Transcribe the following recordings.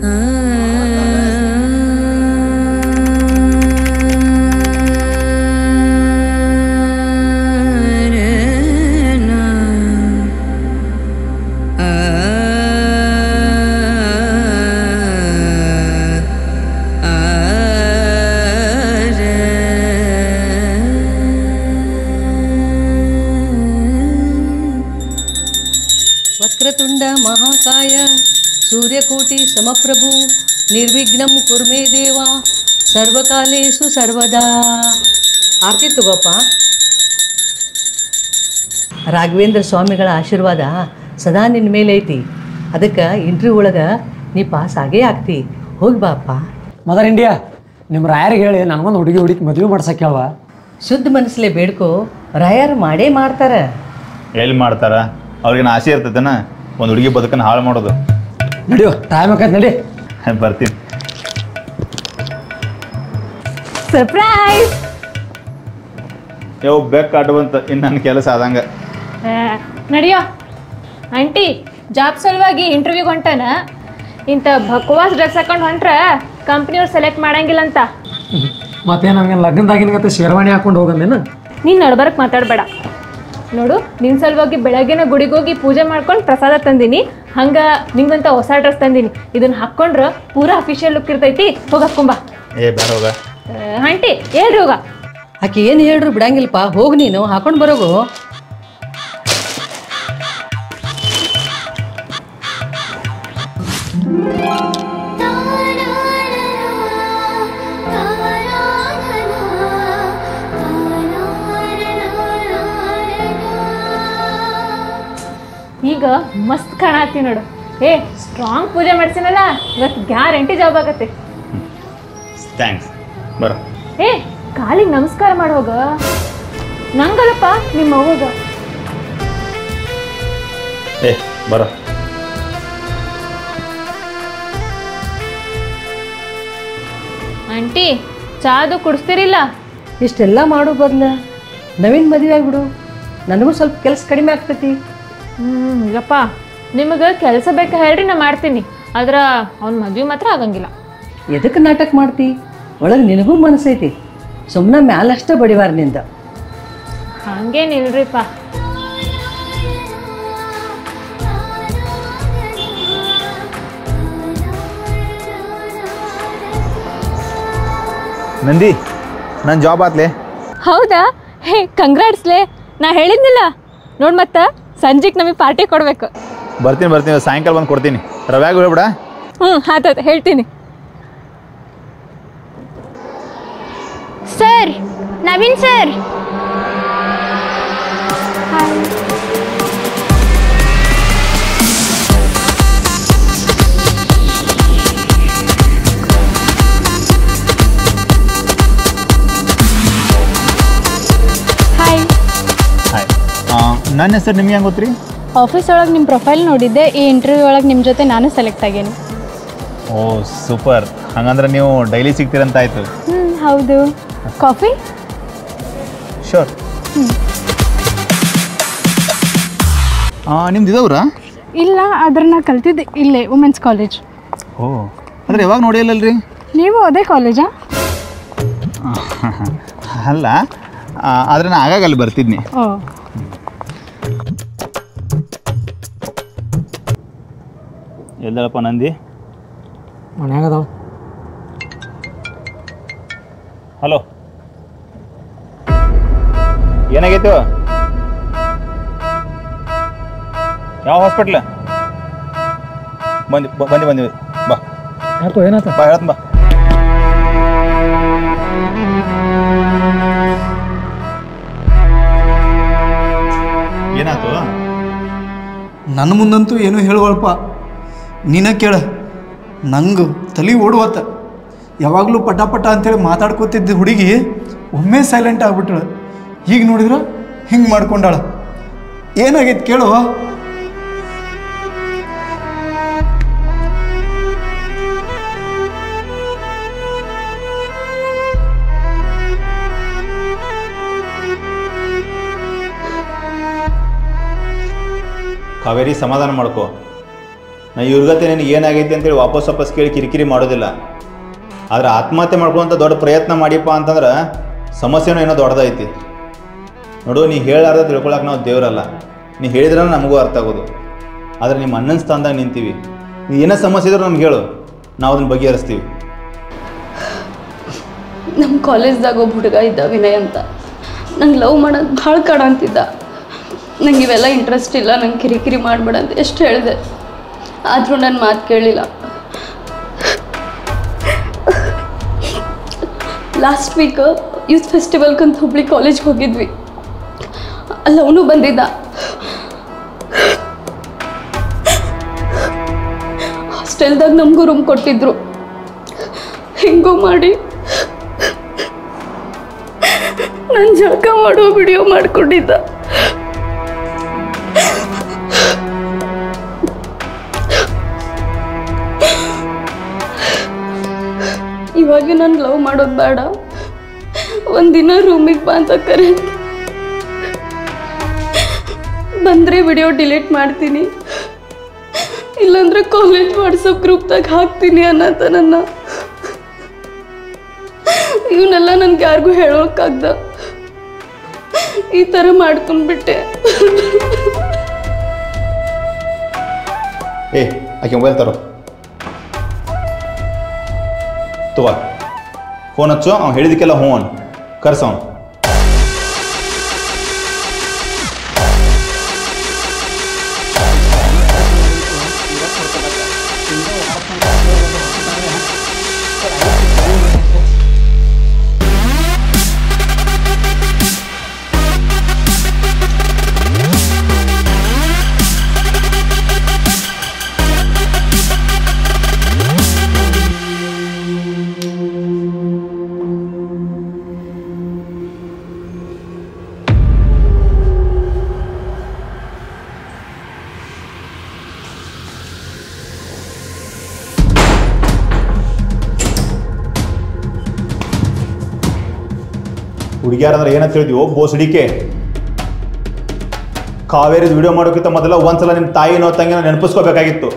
ವಕ್ರತುಂಡ ಮಹಾಕಾಯ ಸೂರ್ಯಕೋಟಿ ಸಮಪ್ರಭು ನಿರ್ವಿಘ್ನಂ ಕುರ್ಮೇ ದೇವ ಸರ್ವಕಾಲೇಶು ಸರ್ವದಾ. ಆರತಿ ತಗೋಪ್ಪ. ರಾಘವೇಂದ್ರ ಸ್ವಾಮಿಗಳ ಆಶೀರ್ವಾದ ಸದಾ ನಿನ್ನ ಮೇಲೆ ಐತಿ. ಅದಕ್ಕೆ ಇಂಟರ್ವ್ಯೂ ಒಳಗೆ ನೀ ಪಾಸ್ ಆಗೇ ಆಗ್ತಿ. ಹೋಗಿ ಬಾಪ್ಪ. ಮದರ್ ಇಂಡಿಯಾ, ನಿಮ್ಮ ರಾಯರಿಗೆ ಹೇಳಿ ನನಗೊಂದು ಹುಡುಗಿ ಮದುವೆ ಮಾಡ್ಸಕ್ಕೆ ಹೇಳುವ. ಶುದ್ಧ ಮನಸ್ಸಲ್ಲೇ ಬೇಡ್ಕೋ, ರಾಯರು ಮಾಡೇ ಮಾಡ್ತಾರೆ. ಎಲ್ಲಿ ಮಾಡ್ತಾರ? ಅವ್ರಿಗೇನು ಆಸೆ ಇರ್ತೈತನ ಒಂದು ಹುಡುಗಿ ಬದುಕನ್ನು ಹಾಳು ಮಾಡೋದು. ನಡಿಯೋ, ಟೈಮ್ ಆಕೈತೆ, ನಡಿ. ಬರ್ತೀನಿ. ಸರ್ಪ್ರೈಸ್. ಯಾವ ಬೆಕ್ ಆಡುವಂತ ಇನ್ನು ನನ್ನ ಕೆಲಸ ಆದಂಗ. ನಡಿಯೋ ಆಂಟಿ, ಜಾಬ್ ಸಲುವಾಗಿ ಇಂಟರ್ವ್ಯೂಗೆ ಹೊಂಟಾನ. ಇಂಥ ಬಕ್ವಾಸ್ ಡ್ರೆಸ್ ಹಾಕೊಂಡು ಹೊಂಟ್ರೆ ಕಂಪ್ನಿಯವ್ರು ಸೆಲೆಕ್ಟ್ ಮಾಡಂಗಿಲ್ಲ ಅಂತ. ಮತ್ತೆ ನಮ್ಗೆ ಲಗ್ನದಾಗಿನ ಶೇರ್ವಾಣಿ ಹಾಕೊಂಡು ಹೋಗಂದೇನು? ನೀನು ನಡ್ಬರಕ್ಕೆ ಮಾತಾಡಬೇಡ. ನೋಡು, ನಿನ್ನ ಸಲುವಾಗಿ ಬೆಳಗ್ಗೆನ ಗುಡಿಗೆ ಹೋಗಿ ಪೂಜೆ ಮಾಡ್ಕೊಂಡು ಪ್ರಸಾದ ತಂದೀನಿ. ಹಂಗೆ ನಿಂಗಂತ ಹೊಸ ಡ್ರೆಸ್ ತಂದೀನಿ. ಇದನ್ನು ಹಾಕ್ಕೊಂಡ್ರೆ ಪೂರಾ ಅಫಿಷಿಯಲ್ ಲುಕ್ ಇರ್ತೈತಿ. ಹೋಗಕ್ಕೊಂಬ. ಏ ಬೇಡ ಹೋಗ. ಆಂಟಿ ಹೇಳ್ರಿ ಹೋಗ. ಆಕೆ ಏನು ಹೇಳ್ರು ಬಿಡಂಗಿಲ್ಲಪ್ಪ. ಹೋಗಿ ನೀನು ಹಾಕೊಂಡು ಬರೋಗು. ಈಗ ಮಸ್ತ್ ಕಾಣತ್ತಿ ನೋಡು. ಸ್ಟ್ರಾಂಗ್ ಪೂಜೆ ಮಾಡ್ಸಿನಲ್ಲ, ಇವತ್ತು ಗ್ಯಾರಂಟಿ ಜಾಬ್ ಆಗತ್ತೆ. ಥ್ಯಾಂಕ್ಸ್. ಬರೋ. ಕಾಲಿಗೆ ನಮಸ್ಕಾರ ಮಾಡಿ ಹೋಗ. ನಂಗಲ್ಲಪ್ಪ, ನಿಮ್ಮ ಅವ್ವಗ. ಬರೋ. ಆಂಟಿ, ಚಾದು ಕುಡಿಸ್ತಿರಿಲ್ಲ? ಇಷ್ಟೆಲ್ಲ ಮಾಡೋ ಬದಲ ನವೀನ್ ಮದುವೆ ಆಗ್ಬಿಡು. ನನಗೂ ಸ್ವಲ್ಪ ಕೆಲಸ ಕಡಿಮೆ ಆಗ್ತೈತಿ. ಈಗಪ್ಪ, ನಿಮಗೆ ಕೆಲಸ ಬೇಕಾ ಹೇಳ್ರಿ, ನಾ ಮಾಡ್ತೀನಿ. ಆದ್ರೆ ಅವ್ನ ಮದುವೆ ಮಾತ್ರ ಆಗಂಗಿಲ್ಲ. ಎದಕ್ಕೆ ನಾಟಕ ಮಾಡ್ತಿ? ಒಳಗೆ ನಿನಗೂ ಮನಸ್ಸೈತಿ. ಸುಮ್ಮನೆ ಮ್ಯಾಲಷ್ಟೇ ಬಡಿವಾರ ನಿಂದ. ಹಂಗೇನಿಲ್ರಿಪ್ಪ. ನಂದಿ, ನನ್ನ ಜಾಬ್ ಆತ್ಲೆ. ಹೌದಾ? ಕಂಗ್ರಾಟ್ಸ್ಲೇ. ನಾ ಹೇಳಿದ್ನಿಲ್ಲ ನೋಡು, ಮತ್ತೆ ಸಂಜೆಗೆ ನಮಗೆ ಪಾರ್ಟಿ ಕೊಡ್ಬೇಕು. ಬರ್ತೀನಿ. ಸಾಯಂಕಾಲ ಬಂದು ಕೊಡ್ತೀನಿ. ರವ್ಯಾಗ ಹೇಳ್ಬಿಡ. ಆತ ಹೇಳ್ತೀನಿ. Sir, Naveen sir. ನನ್ನ ಹೆಸರು ನಿಮ್ಗೆ ಹೆಂಗೆ ಗೊತ್ತ್ರಿ? ಆಫೀಸ್ ಒಳಗೆ ನಿಮ್ಮ ಪ್ರೊಫೈಲ್ ನೋಡಿದ್ದೆ. ಈ ಇಂಟರ್ವ್ಯೂ ಒಳಗೆ ನಿಮ್ಮ ಜೊತೆ ನಾನು ಸೆಲೆಕ್ಟ್ ಆಗೇನಿ. ಓ ಸೂಪರ್. ಹಂಗಂದ್ರೆ ನೀವು ಡೈಲಿ ಸಿಗ್ತೀರಂತ ಆಯಿತು. ಹೌದು. ಕಾಫಿ? ಶೋರ್. ನಿಮ್ದು ಇದವ್ರಾ? ಇಲ್ಲ, ಆದ್ರೆ ನಾ ಕಲ್ತಿದ್ದೆ ಇಲ್ಲೇ ವುಮೆನ್ಸ್ ಕಾಲೇಜ್. ಓ, ಅಂದರೆ ಯಾವಾಗ ನೋಡಿಲ್ಲಲ್ರಿ ನೀವು? ಅದೇ ಕಾಲೇಜಾ? ಅಲ್ಲ, ಆದರೆ ನಾ ಆಗಾಗ ಅಲ್ಲಿ ಬರ್ತಿದ್ನಿ. ಓ, ಎಲ್ಲಪ್ಪ ನಂದಿ? ಮನ್ಯಾಗದಾವ. ಹಲೋ, ಏನಾಗೈತು? ಯಾವ ಹಾಸ್ಪಿಟ್ಲ್? ಬಂದಿ ಬಾ. ಯಾಕೋ ಏನಾಯ್ತು? ಬಾ ಹೇಳ್ತ ಬಾ. ಏನಾಯ್ತು? ನನ್ನ ಮುಂದಂತೂ ಏನೂ ಹೇಳುವಲ್ಪ. ನೀನ ಕೇಳ. ನಂಗೆ ತಲೆ ಓಡುವತ್ತ. ಯಾವಾಗಲೂ ಪಟ ಅಂತೇಳಿ ಮಾತಾಡ್ಕೋತಿದ್ದ ಹುಡುಗಿ ಒಮ್ಮೆ ಸೈಲೆಂಟ್ ಆಗ್ಬಿಟ್ಟಳು. ಈಗ ನೋಡಿದ್ರೆ ಹಿಂಗೆ ಮಾಡ್ಕೊಂಡಾಳ. ಏನಾಗೈತೆ ಕೇಳು. ಕಾವೇರಿ, ಸಮಾಧಾನ ಮಾಡ್ಕೋ. ನಾ ಇವ್ರಿಗತ್ತೆ ನಿನಗೆ ಏನಾಗೈತಿ ಅಂತೇಳಿ ವಾಪಸ್ ಕೇಳಿ ಕಿರಿಕಿರಿ ಮಾಡೋದಿಲ್ಲ. ಆದರೆ ಆತ್ಮಹತ್ಯೆ ಮಾಡ್ಕೊಳ್ಳೋಂಥ ದೊಡ್ಡ ಪ್ರಯತ್ನ ಮಾಡಿಪ್ಪ ಅಂತಂದ್ರೆ ಸಮಸ್ಯೆನೂ ಏನೋ ದೊಡ್ಡದೈತಿ. ನೋಡು, ನೀ ಹೇಳಾರ್ದ ತಿಳ್ಕೊಳಕ್ಕೆ ನಾವು ದೇವರಲ್ಲ. ನೀ ಹೇಳಿದ್ರೆ ನಮಗೂ ಅರ್ಥ ಆಗೋದು. ಆದರೆ ನಿಮ್ಮ ಅಣ್ಣನ ಸ್ಥಾನದಾಗ ನಿಂತೀವಿ. ನೀ ಏನೋ ಸಮಸ್ಯೆ ಇದ್ರೂ ನಮ್ಗೆ ಹೇಳು, ನಾವು ಅದನ್ನು ಬಗೆಹರಿಸ್ತೀವಿ. ನಮ್ಮ ಕಾಲೇಜ್ದಾಗ ಒಬ್ಬ ಹುಡುಗ ಇದ್ದ, ವಿನಯ್ ಅಂತ. ನಂಗೆ ಲವ್ ಮಾಡೋದು ಭಾಳ ಕಾಡಂತಿದ್ದ. ನಂಗೆ ಇವೆಲ್ಲ ಇಂಟ್ರೆಸ್ಟ್ ಇಲ್ಲ, ನಂಗೆ ಕಿರಿಕಿರಿ ಮಾಡಬೇಡ ಅಂತ ಎಷ್ಟು ಹೇಳಿದೆ, ಆದರೂ ನನ್ನ ಮಾತು ಕೇಳಲಿಲ್ಲ. ಲಾಸ್ಟ್ ವೀಕ್ ಯೂತ್ ಫೆಸ್ಟಿವಲ್ಗಂತ ಹುಬ್ಳಿ ಕಾಲೇಜ್ಗೆ ಹೋಗಿದ್ವಿ. ಅಲ್ಲಿ ಅವನು ಬಂದಿದ್ದ. ಹಾಸ್ಟೆಲ್ದಾಗ ನಮಗೂ ರೂಮ್ ಕೊಟ್ಟಿದ್ರು. ಹೆಂಗೋ ಮಾಡಿ ನಾನು ಜಳಕ ಮಾಡೋ ವಿಡಿಯೋ ಮಾಡ್ಕೊಂಡಿದ್ದ. ಇವಾಗ ನಾನು ಲವ್ ಮಾಡೋದು ಬೇಡ, ಒಂದಿನ ರೂಮಿಗೆ ಬಾ ಅಂತ ಕರೆ. ಬಂದರೆ ವಿಡಿಯೋ ಡಿಲೀಟ್ ಮಾಡ್ತೀನಿ, ಇಲ್ಲಾಂದ್ರೆ ಕಾಲೇಜ್ ವಾಟ್ಸಪ್ ಗ್ರೂಪ್ದಾಗ ಹಾಕ್ತೀನಿ ಅನ್ನತ್ತ ನನ್ನ. ಇವನ್ನೆಲ್ಲ ನನ್ಗೆ ಯಾರಿಗೂ ಹೇಳೋಕ್ಕಾಗ್ದ. ಈ ಥರ ಮಾಡ್ಕೊಂಡ್ಬಿಟ್ಟೆ. ಆಕೆ ಮೊಬೈಲ್ ತರೋ, ತಗೋ ಫೋನ್ ಹಚ್ಚು. ಅವ್ನು ಹೇಳಿದಕ್ಕೆಲ್ಲ ಹ್ಞೂ ಅನ್ ಕರ್ಸ. ಅವ್ನು ಹುಡುಗಿಯಾರಂದ್ರೆ ಏನಂತ ಹೇಳಿದ್ವಿ, ಬೋಸಡಿಕೆ. ಕಾವೇರಿದ ವಿಡಿಯೋ ಮಾಡೋಕ್ಕಿಂತ ಮೊದಲ ಒಂದ್ಸಲ ನಿಮ್ಮ ತಾಯಿನೋ ತಂಗಿನೋ ನೆನಪಿಸ್ಕೋಬೇಕಾಗಿತ್ತು,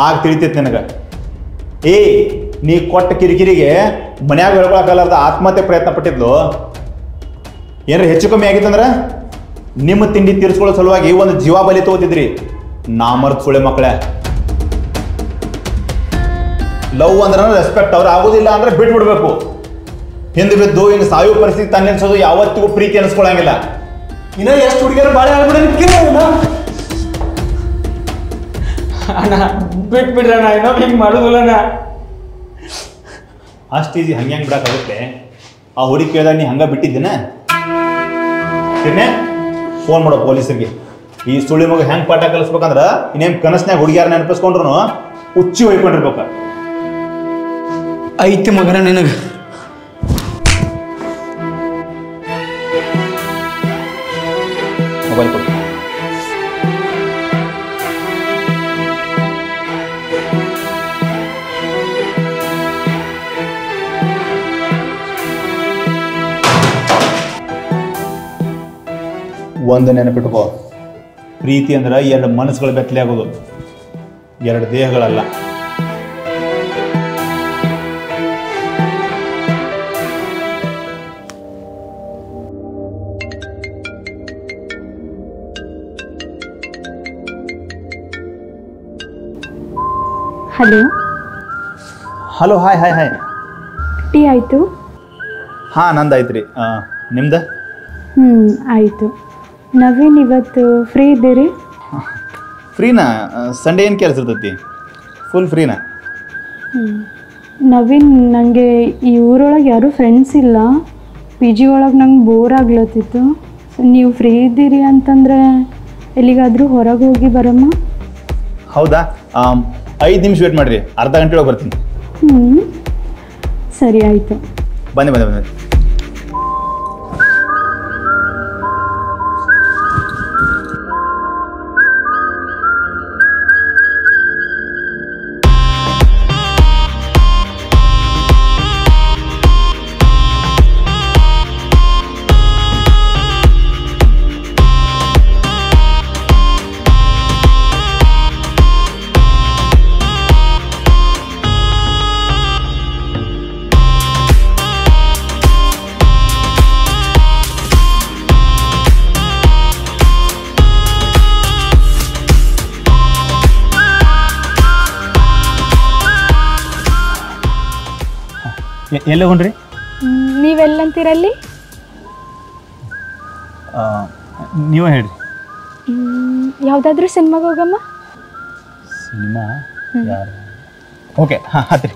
ಆಗ ತಿಳಿತೈತಿ ನಿನಗೆ. ನೀ ಕೊಟ್ಟ ಕಿರಿಕಿರಿಗೆ ಮನ್ಯಾಗ ಹೇಳ್ಕೊಳಕ್ಕಾಗಲಾರ್ದ ಆತ್ಮಹತ್ಯೆ ಪ್ರಯತ್ನ ಪಟ್ಟಿದ್ಲು. ಏನಾರ ಹೆಚ್ಚು ಕಮ್ಮಿ ಆಗಿತ್ತಂದ್ರೆ ನಿಮ್ಮ ತಿಂಡಿ ತೀರಿಸ್ಕೊಳ್ಳೋ ಸಲುವಾಗಿ ಒಂದು ಜೀವ ಬಲಿ ತಗೋತಿದ್ರಿ. ನಾ ಮರ್ತು ಸುಳೆ ಮಕ್ಕಳೇ. ಲವ್ ಅಂದ್ರೆ ರೆಸ್ಪೆಕ್ಟ್. ಅವ್ರು ಆಗೋದಿಲ್ಲ ಅಂದ್ರೆ ಬಿಟ್ಬಿಡ್ಬೇಕು. ಹಿಂದೆ ಬಿದ್ದು ಹಿಂಗೆ ಸಾಯೋ ಪರಿಸ್ಥಿತಿ ತನ್ನೆನ್ಸೋದು ಯಾವತ್ತಿಗೂ ಪ್ರೀತಿ ಅನಿಸ್ಕೊಳಂಗಿಲ್ಲ. ಇನ್ನ ಎಷ್ಟು ಹುಡುಗಿಯರು ಬಾಳೆ ಆಗ್ಬಿಡ ಅಣ್ಣ, ಬಿಟ್ಬಿಡ್ರಣ್ಣ, ಇನ್ನೊಮ್ಮೆ ಹಿಂಗೆ ಮಾಡೋದಿಲ್ಲಣ್ಣ. ಅಷ್ಟು ಈಸಿ ಹಂಗೆ ಬಿಡೋಕ್ಕಾಗುತ್ತೆ? ಆ ಹುಡುಗಿ ಕೇಳಿದಾಗ ನೀ ಹಂಗೆ ಬಿಟ್ಟಿದ್ದೇನೆ. ಫೋನ್ ಮಾಡೋ ಪೊಲೀಸರಿಗೆ. ಈ ಸುಳಿ ಮಗ ಹೆಂಗೆ ಪಾಠ ಕಲಿಸ್ಬೇಕಂದ್ರೆ ಇನ್ನೇನು ಕನಸ್ನಾಗ ಹುಡುಗಿಯಾರ ನೆನಪಿಸ್ಕೊಂಡ್ರು ಹುಚ್ಚಿ ಹೊಯ್ಕೊಂಡಿರ್ಬೇಕ. ಐತಿ ಮಗನ ನಿನಗೆ. ಮೊಬೈಲ್ ಕೊಡು. ಒಂದು ನೆನಪಿಟ್ಕೋ, ಪ್ರೀತಿ ಅಂದ್ರೆ ಎರಡು ಮನಸ್ಸುಗಳು ಬೆತ್ತಲೆ ಆಗೋದು, ಎರಡು ದೇಹಗಳಲ್ಲ. Hello. Hello, hi hi hi. Tea ಆಯಿತು? ಹಾಂ, ನಂದಾಯ್ತು ರೀ. ನಿಮ್ದು? ಆಯಿತು. ನವೀನ್ ಇವತ್ತು ಫ್ರೀ ಇದ್ದೀರಿ? ಫ್ರೀನಾ? ಸಂಡೇ ಏನು ಕೆಲಸ ಇರ್ತೈತಿ? ಫುಲ್ ಫ್ರೀನಾ? ನವೀನ್, ನನಗೆ ಈ ಊರೊಳಗೆ ಯಾರೂ ಫ್ರೆಂಡ್ಸ್ ಇಲ್ಲ. ಪಿ ಜಿ ಒಳಗೆ ನಂಗೆ ಬೋರ್ ಆಗ್ಲತ್ತಿತ್ತು. ನೀವು ಫ್ರೀ ಇದ್ದೀರಿ ಅಂತಂದರೆ ಎಲ್ಲಿಗಾದರೂ ಹೊರಗೆ ಹೋಗಿ ಬರಮ್ಮ. ಹೌದಾ? 5 ನಿಮಿಷ ವೇಟ್ ಮಾಡಿರಿ, ಅರ್ಧ ಗಂಟೆ ಒಳಗೆ ಬರ್ತೀನಿ. ಸರಿ, ಆಯಿತು. ಬಂದೆ. ಎಲ್ಲಿ ಹೋಗ್ರಿ? ನೀವೆಲ್ಲಂತೀರಲ್ಲಿ? ನೀವೇ ಹೇಳ್ರಿ. ಯಾವುದಾದ್ರೂ ಸಿನಿಮಾಗೆ ಹೋಗಮ್ಮ. ಸಿನಿಮಾ ಯಾರು? ಓಕೆ, ಹಾಂ ಹತ್ರಿ.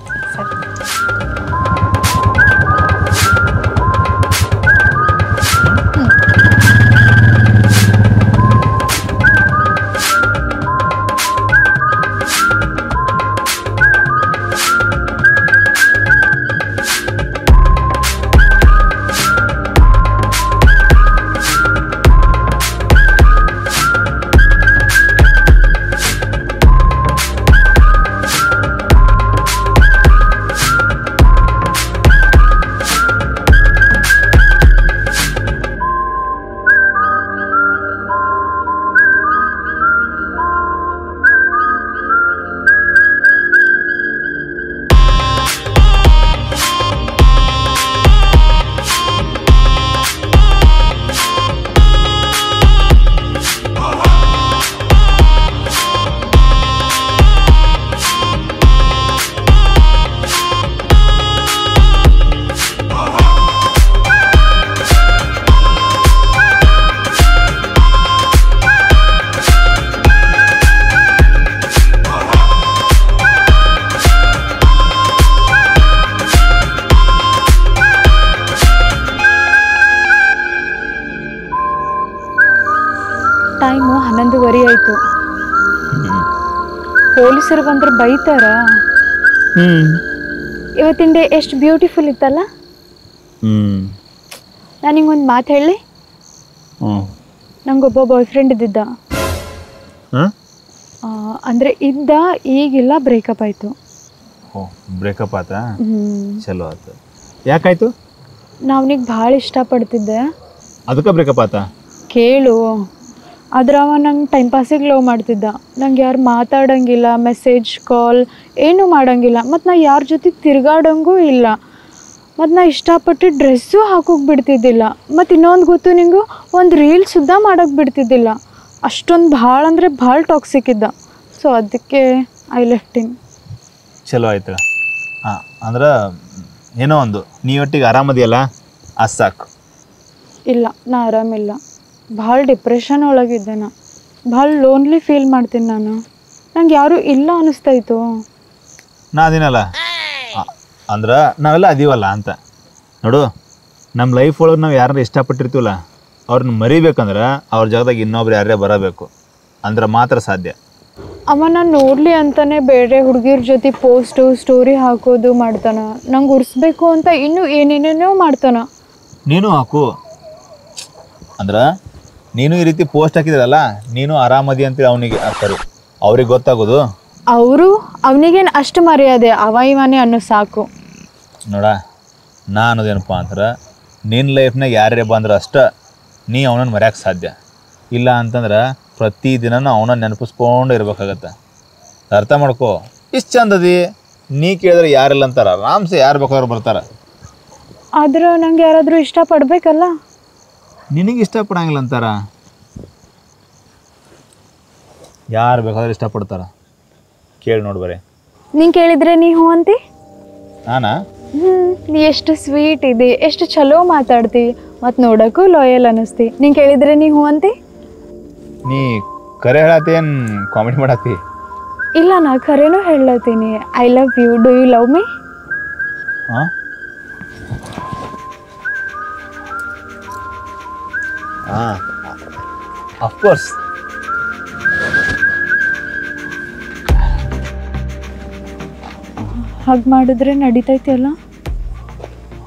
ಟೈಮು 11:30 ಆಯಿತು. ಪೊಲೀಸರು ಬಂದ್ರೆ ಬೈತಾರ. ಇವತ್ತಿನ ಡೇ ಎಷ್ಟು ಬ್ಯೂಟಿಫುಲ್ ಇತ್ತಲ್ಲ. ನಾನು ನಿಂಗೊಂದು ಮಾತು ಹೇಳಿ. ನಂಗೊಬ್ಬ ಬಾಯ್ ಫ್ರೆಂಡ್ ಇದ್ದಿದ್ದ. ಅಂದರೆ ಇದ್ದ, ಈಗಿಲ್ಲ, ಬ್ರೇಕಪ್ ಆಯಿತು. ಬ್ರೇಕಪ್ ಆತಾ? ಚಲೋ ಆಯ್ತು. ಯಾಕಾಯ್ತು? ನಾವನಿಗೆ ಭಾಳ ಇಷ್ಟಪಡ್ತಿದ್ದೆ. ಅದಕ್ಕೆ ಬ್ರೇಕಪ್ ಆತಾ? ಕೇಳು. ಆದ್ರೆ ಅವ ನಂಗೆ ಟೈಮ್ ಪಾಸಿಗೆ ಲವ್ ಮಾಡ್ತಿದ್ದ. ನಂಗೆ ಯಾರು ಮಾತಾಡೋಂಗಿಲ್ಲ, ಮೆಸೇಜ್ ಕಾಲ್ ಏನೂ ಮಾಡೋಂಗಿಲ್ಲ. ಮತ್ತು ನಾ ಯಾರ ಜೊತೆ ತಿರ್ಗಾಡೋಂಗೂ ಇಲ್ಲ. ಮತ್ತು ನಾ ಇಷ್ಟಪಟ್ಟು ಡ್ರೆಸ್ಸು ಹಾಕೋಕೆ ಬಿಡ್ತಿದ್ದಿಲ್ಲ. ಮತ್ತು ಇನ್ನೊಂದು ಗೊತ್ತು ನಿಂಗೂ, ಒಂದು ರೀಲ್ ಸುದ್ದ ಮಾಡೋಕ್ಕೆ ಬಿಡ್ತಿದ್ದಿಲ್ಲ. ಅಷ್ಟೊಂದು ಭಾಳ ಅಂದರೆ ಭಾಳ ಟಾಕ್ಸಿಕ್ ಇದ್ದ. ಸೊ ಅದಕ್ಕೆ ಐ ಲೆಫ್ಟ್ ಹಿಮ್. ಚಲೋ ಆಯ್ತು. ಹಾಂ, ಅಂದ್ರೆ ಏನೋ ಒಂದು ನೀವೊಟ್ಟಿಗೆ ಆರಾಮದಿಯಲ್ಲ, ಅದು ಸಾಕು. ಇಲ್ಲ, ನಾ ಆರಾಮಿಲ್ಲ. ಭಾಳ ಡಿಪ್ರೆಷನ್ ಒಳಗಿದ್ದೆ. ನಾ ಭಾಳ ಲೋನ್ಲಿ ಫೀಲ್ ಮಾಡ್ತೀನಿ. ನಂಗೆ ಯಾರೂ ಇಲ್ಲ ಅನ್ನಿಸ್ತಾಯಿತ್ತು. ನಾ ಅದೇನಲ್ಲ, ಅಂದ್ರೆ ನಾವೆಲ್ಲ ಅದೀವಲ್ಲ ಅಂತ ನೋಡು. ನಮ್ಮ ಲೈಫ್ ಒಳಗೆ ನಾವು ಯಾರನ್ನ ಇಷ್ಟಪಟ್ಟಿರ್ತೀವಲ್ಲ, ಅವ್ರನ್ನ ಮರಿಬೇಕಂದ್ರೆ ಅವ್ರ ಜಾಗದಾಗ ಇನ್ನೊಬ್ರು ಯಾರೇ ಬರಬೇಕು, ಅಂದ್ರೆ ಮಾತ್ರ ಸಾಧ್ಯ. ಅವ ನಾನು ನೋಡಲಿ ಅಂತಲೇ ಬೇರೆ ಹುಡುಗಿರ ಜೊತೆ ಪೋಸ್ಟು ಸ್ಟೋರಿ ಹಾಕೋದು ಮಾಡ್ತಾನೆ. ನಂಗೆ ಉರ್ಸ್ಬೇಕು ಅಂತ ಇನ್ನೂ ಏನೇನೇನೋ ಮಾಡ್ತಾನೆ. ನೀನು ಹಾಕು. ಅಂದ್ರೆ ನೀನು ಈ ರೀತಿ ಪೋಸ್ಟ್ ಹಾಕಿದ್ರಲ್ಲ, ನೀನು ಆರಾಮದಿ ಅಂತೇಳಿ ಅವನಿಗೆ ಸರಿ ಅವ್ರಿಗೆ ಗೊತ್ತಾಗೋದು. ಅವನಿಗೇನು ಅಷ್ಟು ಮರ್ಯಾದೆ ಅವ ಇವನೇ ಅನ್ನೋ ಸಾಕು. ನೋಡ, ನಾ ಅನ್ನೋದೇನಪ್ಪ ಅಂದ್ರೆ ನಿನ್ನ ಲೈಫ್ನಾಗ ಯಾರೇ ಬಂದ್ರೆ ಅಷ್ಟೇ ನೀ ಅವನನ್ನು ಮರ್ಯಾಕೆ ಸಾಧ್ಯ. ಇಲ್ಲ ಅಂತಂದ್ರೆ ಪ್ರತಿದಿನನೂ ಅವನನ್ನು ನೆನಪಿಸ್ಕೊಂಡು ಇರ್ಬೇಕಾಗತ್ತೆ. ಅರ್ಥ ಮಾಡ್ಕೋ. ಇಷ್ಟು ಚಂದದಿ ನೀ ಕೇಳಿದ್ರೆ ಯಾರಿಲ್ಲ ಅಂತಾರ, ಆರಾಮ್ಸೆ ಯಾರು ಬೇಕಾದ್ರೂ ಬರ್ತಾರೆ. ಆದ್ರೆ ನಂಗೆ ಯಾರಾದರೂ ಇಷ್ಟಪಡಬೇಕಲ್ಲ. ನಿನಗೆ ಇಷ್ಟಪಡಂಗಿಲ್ಲ ಅಂತಾರ? ಯಾರು ಬೇಕಾದ್ರೂ ಇಷ್ಟಪಡ್ತಾರ. ಕೇಳಿ ನೋಡಿ ಬರೀ. ನೀನು ಕೇಳಿದ್ರೆ ನೀ ಹ್ಞೂ ಅಂತಿ? ನಾನಾ? ನೀ ಎಷ್ಟು ಸ್ವೀಟ್ ಇದೆ, ಎಷ್ಟು ಚಲೋ ಮಾತಾಡ್ತಿ, ಮತ್ತು ನೋಡೋಕ್ಕೂ ಲಾಯಲ್ ಅನ್ನಿಸ್ತಿ. ನೀನು ಕೇಳಿದ್ರೆ ನೀ ಹ್ಞೂ ಅಂತಿ? ನೀ ಕರೆ ಹೇಳತ್ತಿ ಏನು ಕಾಮಿಡಿ ಮಾಡತ್ತಿ? ಇಲ್ಲ, ನಾ ಖರೇನೂ ಹೇಳತ್ತೀನಿ. I love you. Do you love me? ಹಾಂ, ಅಫ್ಕೋರ್ಸ್. ಹಗ್ ಮಾಡಿದ್ರೆ ನಡೀತೈತಿ ಅಲ್ಲ?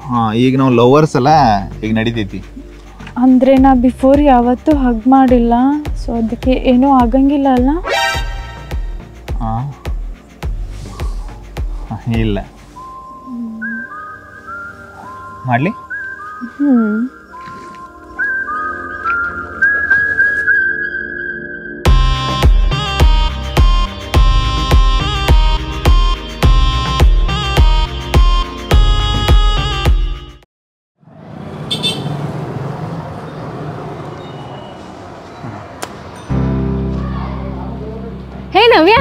ಹಾಂ, ಈಗ ನಾವು ಲವರ್ಸ್ ಅಲ್ಲ, ಈಗ ನಡೀತೈತಿ. ಅಂದರೆ ನಾ ಬಿಫೋರ್ ಯಾವತ್ತೂ ಹಗ್ ಮಾಡಿಲ್ಲ. ಸೊ ಅದಕ್ಕೆ ಏನೂ ಆಗಂಗಿಲ್ಲ ಅಲ್ಲ? ಹಾಂ, ಇಲ್ಲ ಮಾಡಲಿ. ಹೇ ನವ್ಯ,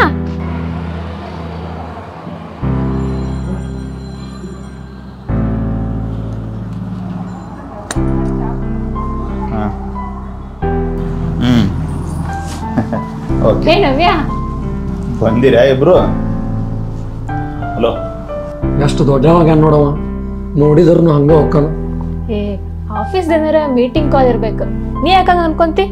ಏ ನವ್ಯ ಬಂದಿರಾ ಇಬ್ರು? ಹಲೋ. ಎಷ್ಟು ದೊಡ್ಡವಾಗ ನೋಡವ, ನೋಡಿದ್ರು ಹಂಗ ಹೋಗ್ಕನ. ಏ ಆಫೀಸ್ ಏನಾರ ಮೀಟಿಂಗ್ ಕಾಲ್ ಇರ್ಬೇಕು, ನೀ ಯಾಕಂಗ ಅನ್ಕೊಂತಿ?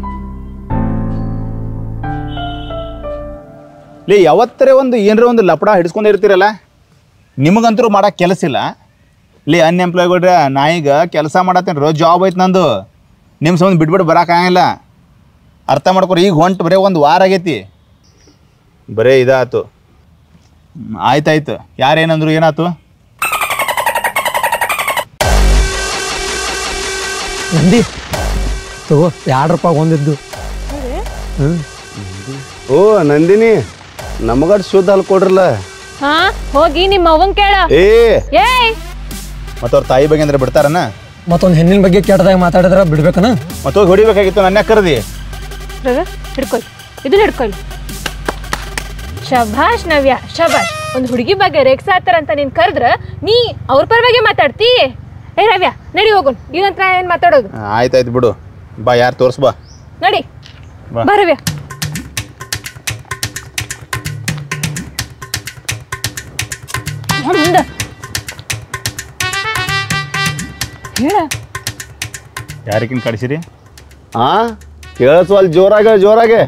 ಲೇ ಯಾವತ್ತರೇ ಒಂದು ಏನರ ಒಂದು ಲಪಡ ಹಿಡಿಸ್ಕೊಂಡು ಇರ್ತೀರಲ್ಲ, ನಿಮಗಂತರೂ ಮಾಡಕ್ಕೆ ಕೆಲಸ ಇಲ್ಲ. ಲೇ ಅನ್ಎಂಪ್ಲಾಯ್ಗಳ್ರೆ, ನಾ ಈಗ ಕೆಲಸ ಮಾಡತ್ತೇನೆ ರೋ, ಜಾಬ್ ಐತೆ ನಂದು. ನಿಮ್ಮ ಸಂಬಂಧ ಬಿಟ್ಬಿಟ್ಟು ಬರೋಕ್ಕಾಗಿಲ್ಲ. ಅರ್ಥ ಮಾಡ್ಕೊರಿ. ಈಗ ಹೊಂಟು ಬರೀ ಒಂದು ವಾರ ಆಗೈತಿ, ಬರೇ ಇದಾಯ್ತು. ಆಯ್ತಾಯ್ತು. ಯಾರೇನಂದ್ರು ಏನಾಯ್ತು? ನಂದಿ ತಗೋ, 2 ರೂಪಾಯಿ ಒಂದಿದ್ದು. ಓ ನಂದಿನಿ, ನಮಗಡ್ ಶುದ್ಧ ಅಲ್ಲಿ ಕೊಡ್ರಲ್ಲ. ಹಾ ಹೋಗಿ ನಿಮ್ಮ ಅವ್ವನ್ ಕೇಳ. ಏಯ್ ಮತ್ತವ್ರ ತಾಯಿ ಬಗ್ಗೆ ಅಂದ್ರೆ ಬಿಡ್ತಾರನ? ಮತ್ತೊಂದು ಹೆಣ್ಣಿನ ಬಗ್ಗೆ ಕೆಟ್ಟದಾಗ ಮಾತಾಡಿದ್ರೆ ಬಿಡ್ಬೇಕನ? ಮತ್ತೋಗಿ ಹೊಡಿಬೇಕಾಗಿತ್ತು, ನನ್ನ ಕರೆದಿ. ಹಿಡ್ಕೊಯ್, ಇದನ್ನ ಹಿಡ್ಕೊಯ್. ಶಭಾಷ್ ನವ್ಯ, ಶಭಾಷ್. ಒಂದು ಹುಡುಗಿ ಬಗ್ಗೆ ರೇಗ್ಸಾತಾರಂತ ನೀನ್ ಕರೆದ್ರ ನೀ ಅವ್ರ ಪರ ಬಗ್ಗೆ ಮಾತಾಡ್ತಿ. ಏ ರವ್ಯ ನಡಿ ಹೋಗೋಣ, ಇದಂತ್ರ ಏನ್ ಮಾತಾಡೋದು? ಆಯ್ತಾಯ್ತು ಬಿಡು, ಬಾ. ಯಾರು ತೋರ್ಸ್ ಬಾ. ನಡಿ ಬಾ ರವ್ಯ. ಹೇಳ ಯಾರಿಗಿನ್ ಕಳಿಸಿರಿ? ಕೇಳಿಸ್ವಲ್ ಜೋರಾಗೆ.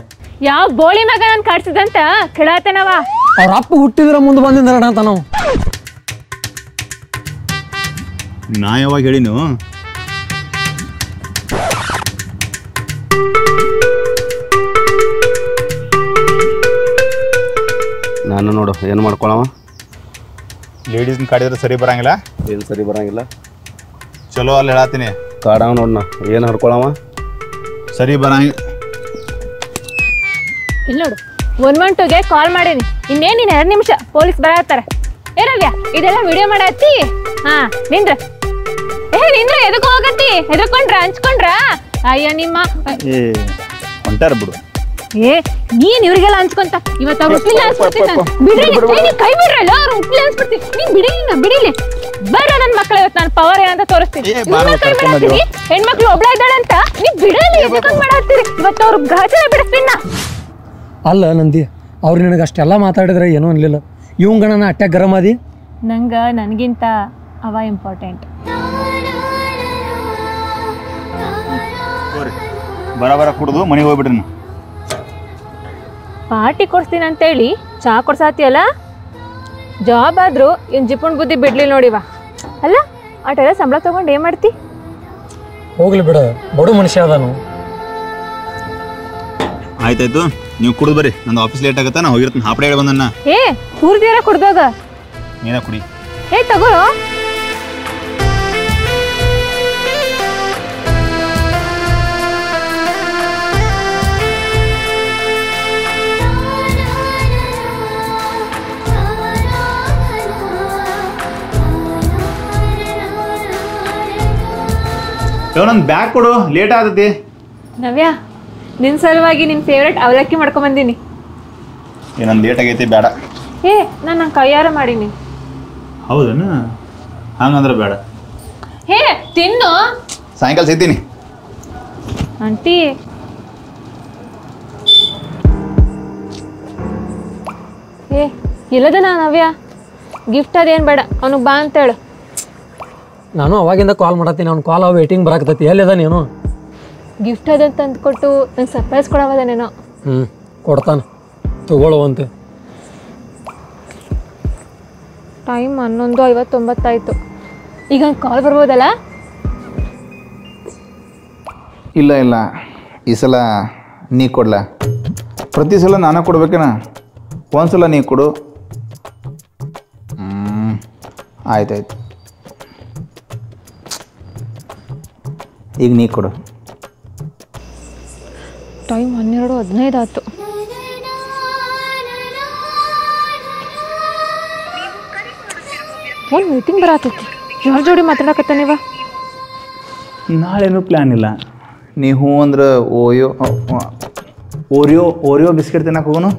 ಯಾವ ಬೋಳಿ ಮಗ ನಾನು ಕಾಡ್ಸಿದಂತ ಕೇಳಾತನವ. ಅವ್ರ ಅಪ್ಪ ಹುಟ್ಟಿದ್ರ ಮುಂದೆ ಬಂದಿಂದ ಅಂತ ನಾವು. ನಾ ಯಾವಾಗ ಹೇಳಿನು? ನಾನು ನೋಡು ಏನು ಮಾಡ್ಕೊಳವ. ಲೇಡೀಸ್ನ ಕಾಡಿದ್ರೆ ಸರಿ ಬರಂಗಿಲ್ಲ. ಏನು ಸರಿ ಬರಂಗಿಲ್ಲ. ಚಲೋ ಅಲ್ಲಿ ಹೇಳತ್ತೀನಿ. ಕಾಡವ ನೋಡ್ನ ಏನು ಹರ್ಕೊಳವ. ಸರಿ ಬರಂಗಿಲ್ಲ. ಇಲ್ಲಿ ನೋಡು, 112ಗೆ ಕಾಲ್ ಮಾಡೀನಿ. ಇನ್ನೇನು 2 ನಿಮಿಷ ಪೊಲೀಸ್ ಬರತ್ತಾರೆ. ಏ ರವ್ಯ, ಇದೆಲ್ಲ ವಿಡಿಯೋ ಮಾಡತ್ತಿ? ಹಾ ನಿಂದ್ರ. ನಿಂದ್ರ ಎದಕ್ ಹೋಗತ್ತಿ? ಎದಕೊಂಡ್ರ ಹಂಚ್ಕೊಂಡ್ರ? ಅಯ್ಯ ನಿಮ್ಮ ಹೊಂಟಾರ ಬಿಡು. ಏ ನೀನ್ ಇವ್ರಿಗೆಲ್ಲ ಹಂಚ್ಕೊಂತ ಇವತ್ತು ಅವ್ರು ಉಪ್ಪಿಲ್ಲ ಅನ್ಸ್ಬಿಡ್ತೀನಿ. ಬಿಡ್ರಿ, ಕೈ ಬಿಡ್ರಲ್ಲ, ಅವ್ರು ಉಪ್ಪಿಲ್ಲ ಅನ್ಸ್ಬಿಡ್ತೀನಿ. ನೀನ್ ಬಿಡಿಲಿ ಬರ್ರ ನನ್ ಮಕ್ಳು, ಇವತ್ತು ನಾನು ಪವರ್ ಏನಂತ ತೋರಿಸ್ತೀನಿ. ಹೆಣ್ಮಕ್ಳು ಒಬ್ಳ ಇದ್ದಾಳಂತ ನೀವ್ ಬಿಡಲಿ, ಎದಕೊಂಡ್ ಮಾಡತ್ತೀರಿ? ಇವತ್ತು ಅವ್ರು ಗ್ರಹಚಾರ ಬಿಡಿಸ್ತೀನ. ಅಲ್ಲ ನಂದಿ, ಅವ್ರು ನಿನಗೆ ಅಷ್ಟೆಲ್ಲ ಮಾತಾಡಿದ್ರೆ ಏನೂ ಅನ್ಲಿಲ್ಲ. ಇವಂಗಣ ಅಟ್ಯಾಕ್ ಗರಂ ಆದಿ. ನನಗಿಂತ ಅವ ಇಂಪಾರ್ಟೆಂಟ್. ಬರ ಕುಡ್ದು ಮನೆಗೆ ಹೋಗ್ಬಿಡ್ರಿ. ಪಾರ್ಟಿ ಕೊಡ್ಸ್ತೀನಿ ಅಂತೇಳಿ ಚಹಾ ಕೊಡ್ಸಾತಿಯಲ್ಲ, ಜಾಬ್ ಆದ್ರೂ ಇನ್ ಜಿಪುಣ್ ಬುದ್ಧಿ ಬಿಡ್ಲಿ ನೋಡಿವ. ಅಲ್ಲ ಅಟೆಲ್ಲ ಸಂಬಳ ತಗೊಂಡು ಏನ್ ಮಾಡ್ತಿ? ಹೋಗ್ಲಿ ಬಿಡ, ಬಡ ಮನುಷ್ಯ ಅದಾನು. ಆಯ್ತಾಯ್ತು, ನೀವು ಕುಡಿದು ಬರ್ರಿ. ನಂದು ಆಫೀಸ್ ಲೇಟ್ ಆಗತ್ತಾ, ನಾ ಹೋಗಿರ್ತೀನಿ. ಹಾಪಡೆ ಹೇಳಿ ಬಂದನ್ನ. ಏ ಪೂರ್ತಿಯಾರ ಕುಡ್ದೋಗ. ನೀನ ಕುಡಿ. ಏ ತಗೋ. ನಂದು ಬ್ಯಾಗ್ ಕೊಡು, ಲೇಟ್ ಆಗತೈತಿ. ನವ್ಯ, ನಿನ್ ಸಲುವಾಗಿ ನಿನ್ ಫೇವ್ರೇಟ್ ಅವಲಕ್ಕಿ ಮಾಡ್ಕೊಂಬಂದಿನಿ. ನಂದು ಲೇಟ್ ಆಗೈತಿ, ಬೇಡ. ಏ ನಾನು ಕೈಯಾರ ಮಾಡೀನಿ. ಹೌದನ? ಹಂಗಂದ್ರೆ ಬೇಡ. ಹೇ ತಿನ್ನು. ಸಾಯಂಕಾಲ ಸಿಗ್ತೀನಿ. ಆಂಟಿ ಏ ಇಲ್ಲದನ ನವ್ಯ, ಗಿಫ್ಟ್ ಅದೇನು ಬೇಡ, ಅವನಿಗೆ ಬಾ ಅಂತೇಳು. ನಾನು ಅವಾಗಿಂದ ಕಾಲ್ ಮಾಡತ್ತೀನಿ, ಅವ್ನು ಕಾಲ್ ವೇಟಿಂಗ್ ಬರಾಕತ್ತೈತಿ. ಎಲ್ಲಿದ ನೀನು? ಗಿಫ್ಟ್ ಅದಂತ ಅಂದ್ಕೊಟ್ಟು ನಂಗೆ ಸರ್ಪ್ರೈಸ್ ಕೊಡವದೇನೇನೋ. ಕೊಡ್ತಾನೆ, ತಗೊಳ್ಳುವಂತೆ. ಟೈಮ್ 11:59 ಆಯಿತು. ಈಗ ಕಾಲ್ ಬರ್ಬೋದಲ್ಲ? ಇಲ್ಲ, ಈ ಸಲ ನೀ ಕೊಡ್ಲ. ಪ್ರತಿ ಸಲ ನಾನು ಕೊಡ್ಬೇಕೇನ? ಒಂದ್ಸಲ ನೀ ಕೊಡು. ಆಯ್ತಾಯ್ತು, ಈಗ ನೀ ಕೊಡು. ಟೈಮ್ 12:15 ಆಯ್ತು. ಒಂದು ಮೀಟಿಂಗ್ ಬರತೈತಿ. ಯಾರ ಜೋಡಿ ಮಾತಾಡಕತ್ತ ನೀವ? ನಾಳೆನೂ ಪ್ಲ್ಯಾನ್ ಇಲ್ಲ. ನೀ ಹ್ಞೂ ಅಂದ್ರೆ ಓರಿಯೋ ಬಿಸ್ಕೆಟ್ ತಿನ್ನಕ್ಕೆ ಹೋಗೋನು.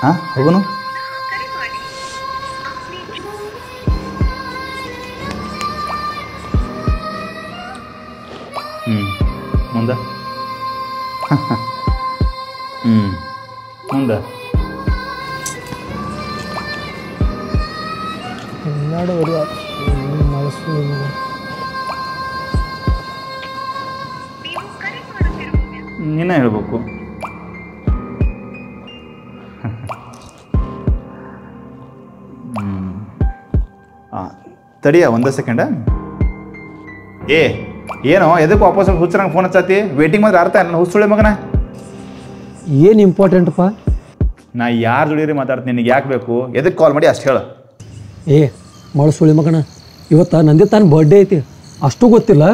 ಹಾಂ ಹೋಗೋನು. ಮುಂದೆ ಮುಂದೆ ನೀನೇ ಹೇಳ್ಬೇಕು. ತಡಿಯ ಒಂದೇ ಸೆಕೆಂಡ. ಏನೋ ಎದಕ್ಕೆ ವಾಪಸ್ ಹುಚ್ಚರಂಗೆ ಫೋನ್ ಹಚ್ಚತಿ? ವೇಟಿಂಗ್ ಮಾತ್ರ ಅರ್ಥ ಇಲ್ಲ ಹುಚ್ಚುಳೆ ಮಗನ. ಏನು ಇಂಪಾರ್ಟೆಂಟಪ್ಪ? ನಾ ಯಾರು ಜೋಡಿರಿ ಮಾತಾಡ್ತೀನಿ, ನಿನಗೆ ಯಾಕೆ ಬೇಕು, ಎದಕ್ಕೆ ಕಾಲ್ ಮಾಡಿ ಅಷ್ಟು ಹೇಳು. ಸುಳಿ ಮಗನ, ಇವತ್ತು ನಂದಿ ತಾನು ಬರ್ಡೇ ಐತಿ, ಅಷ್ಟು ಗೊತ್ತಿಲ್ಲ.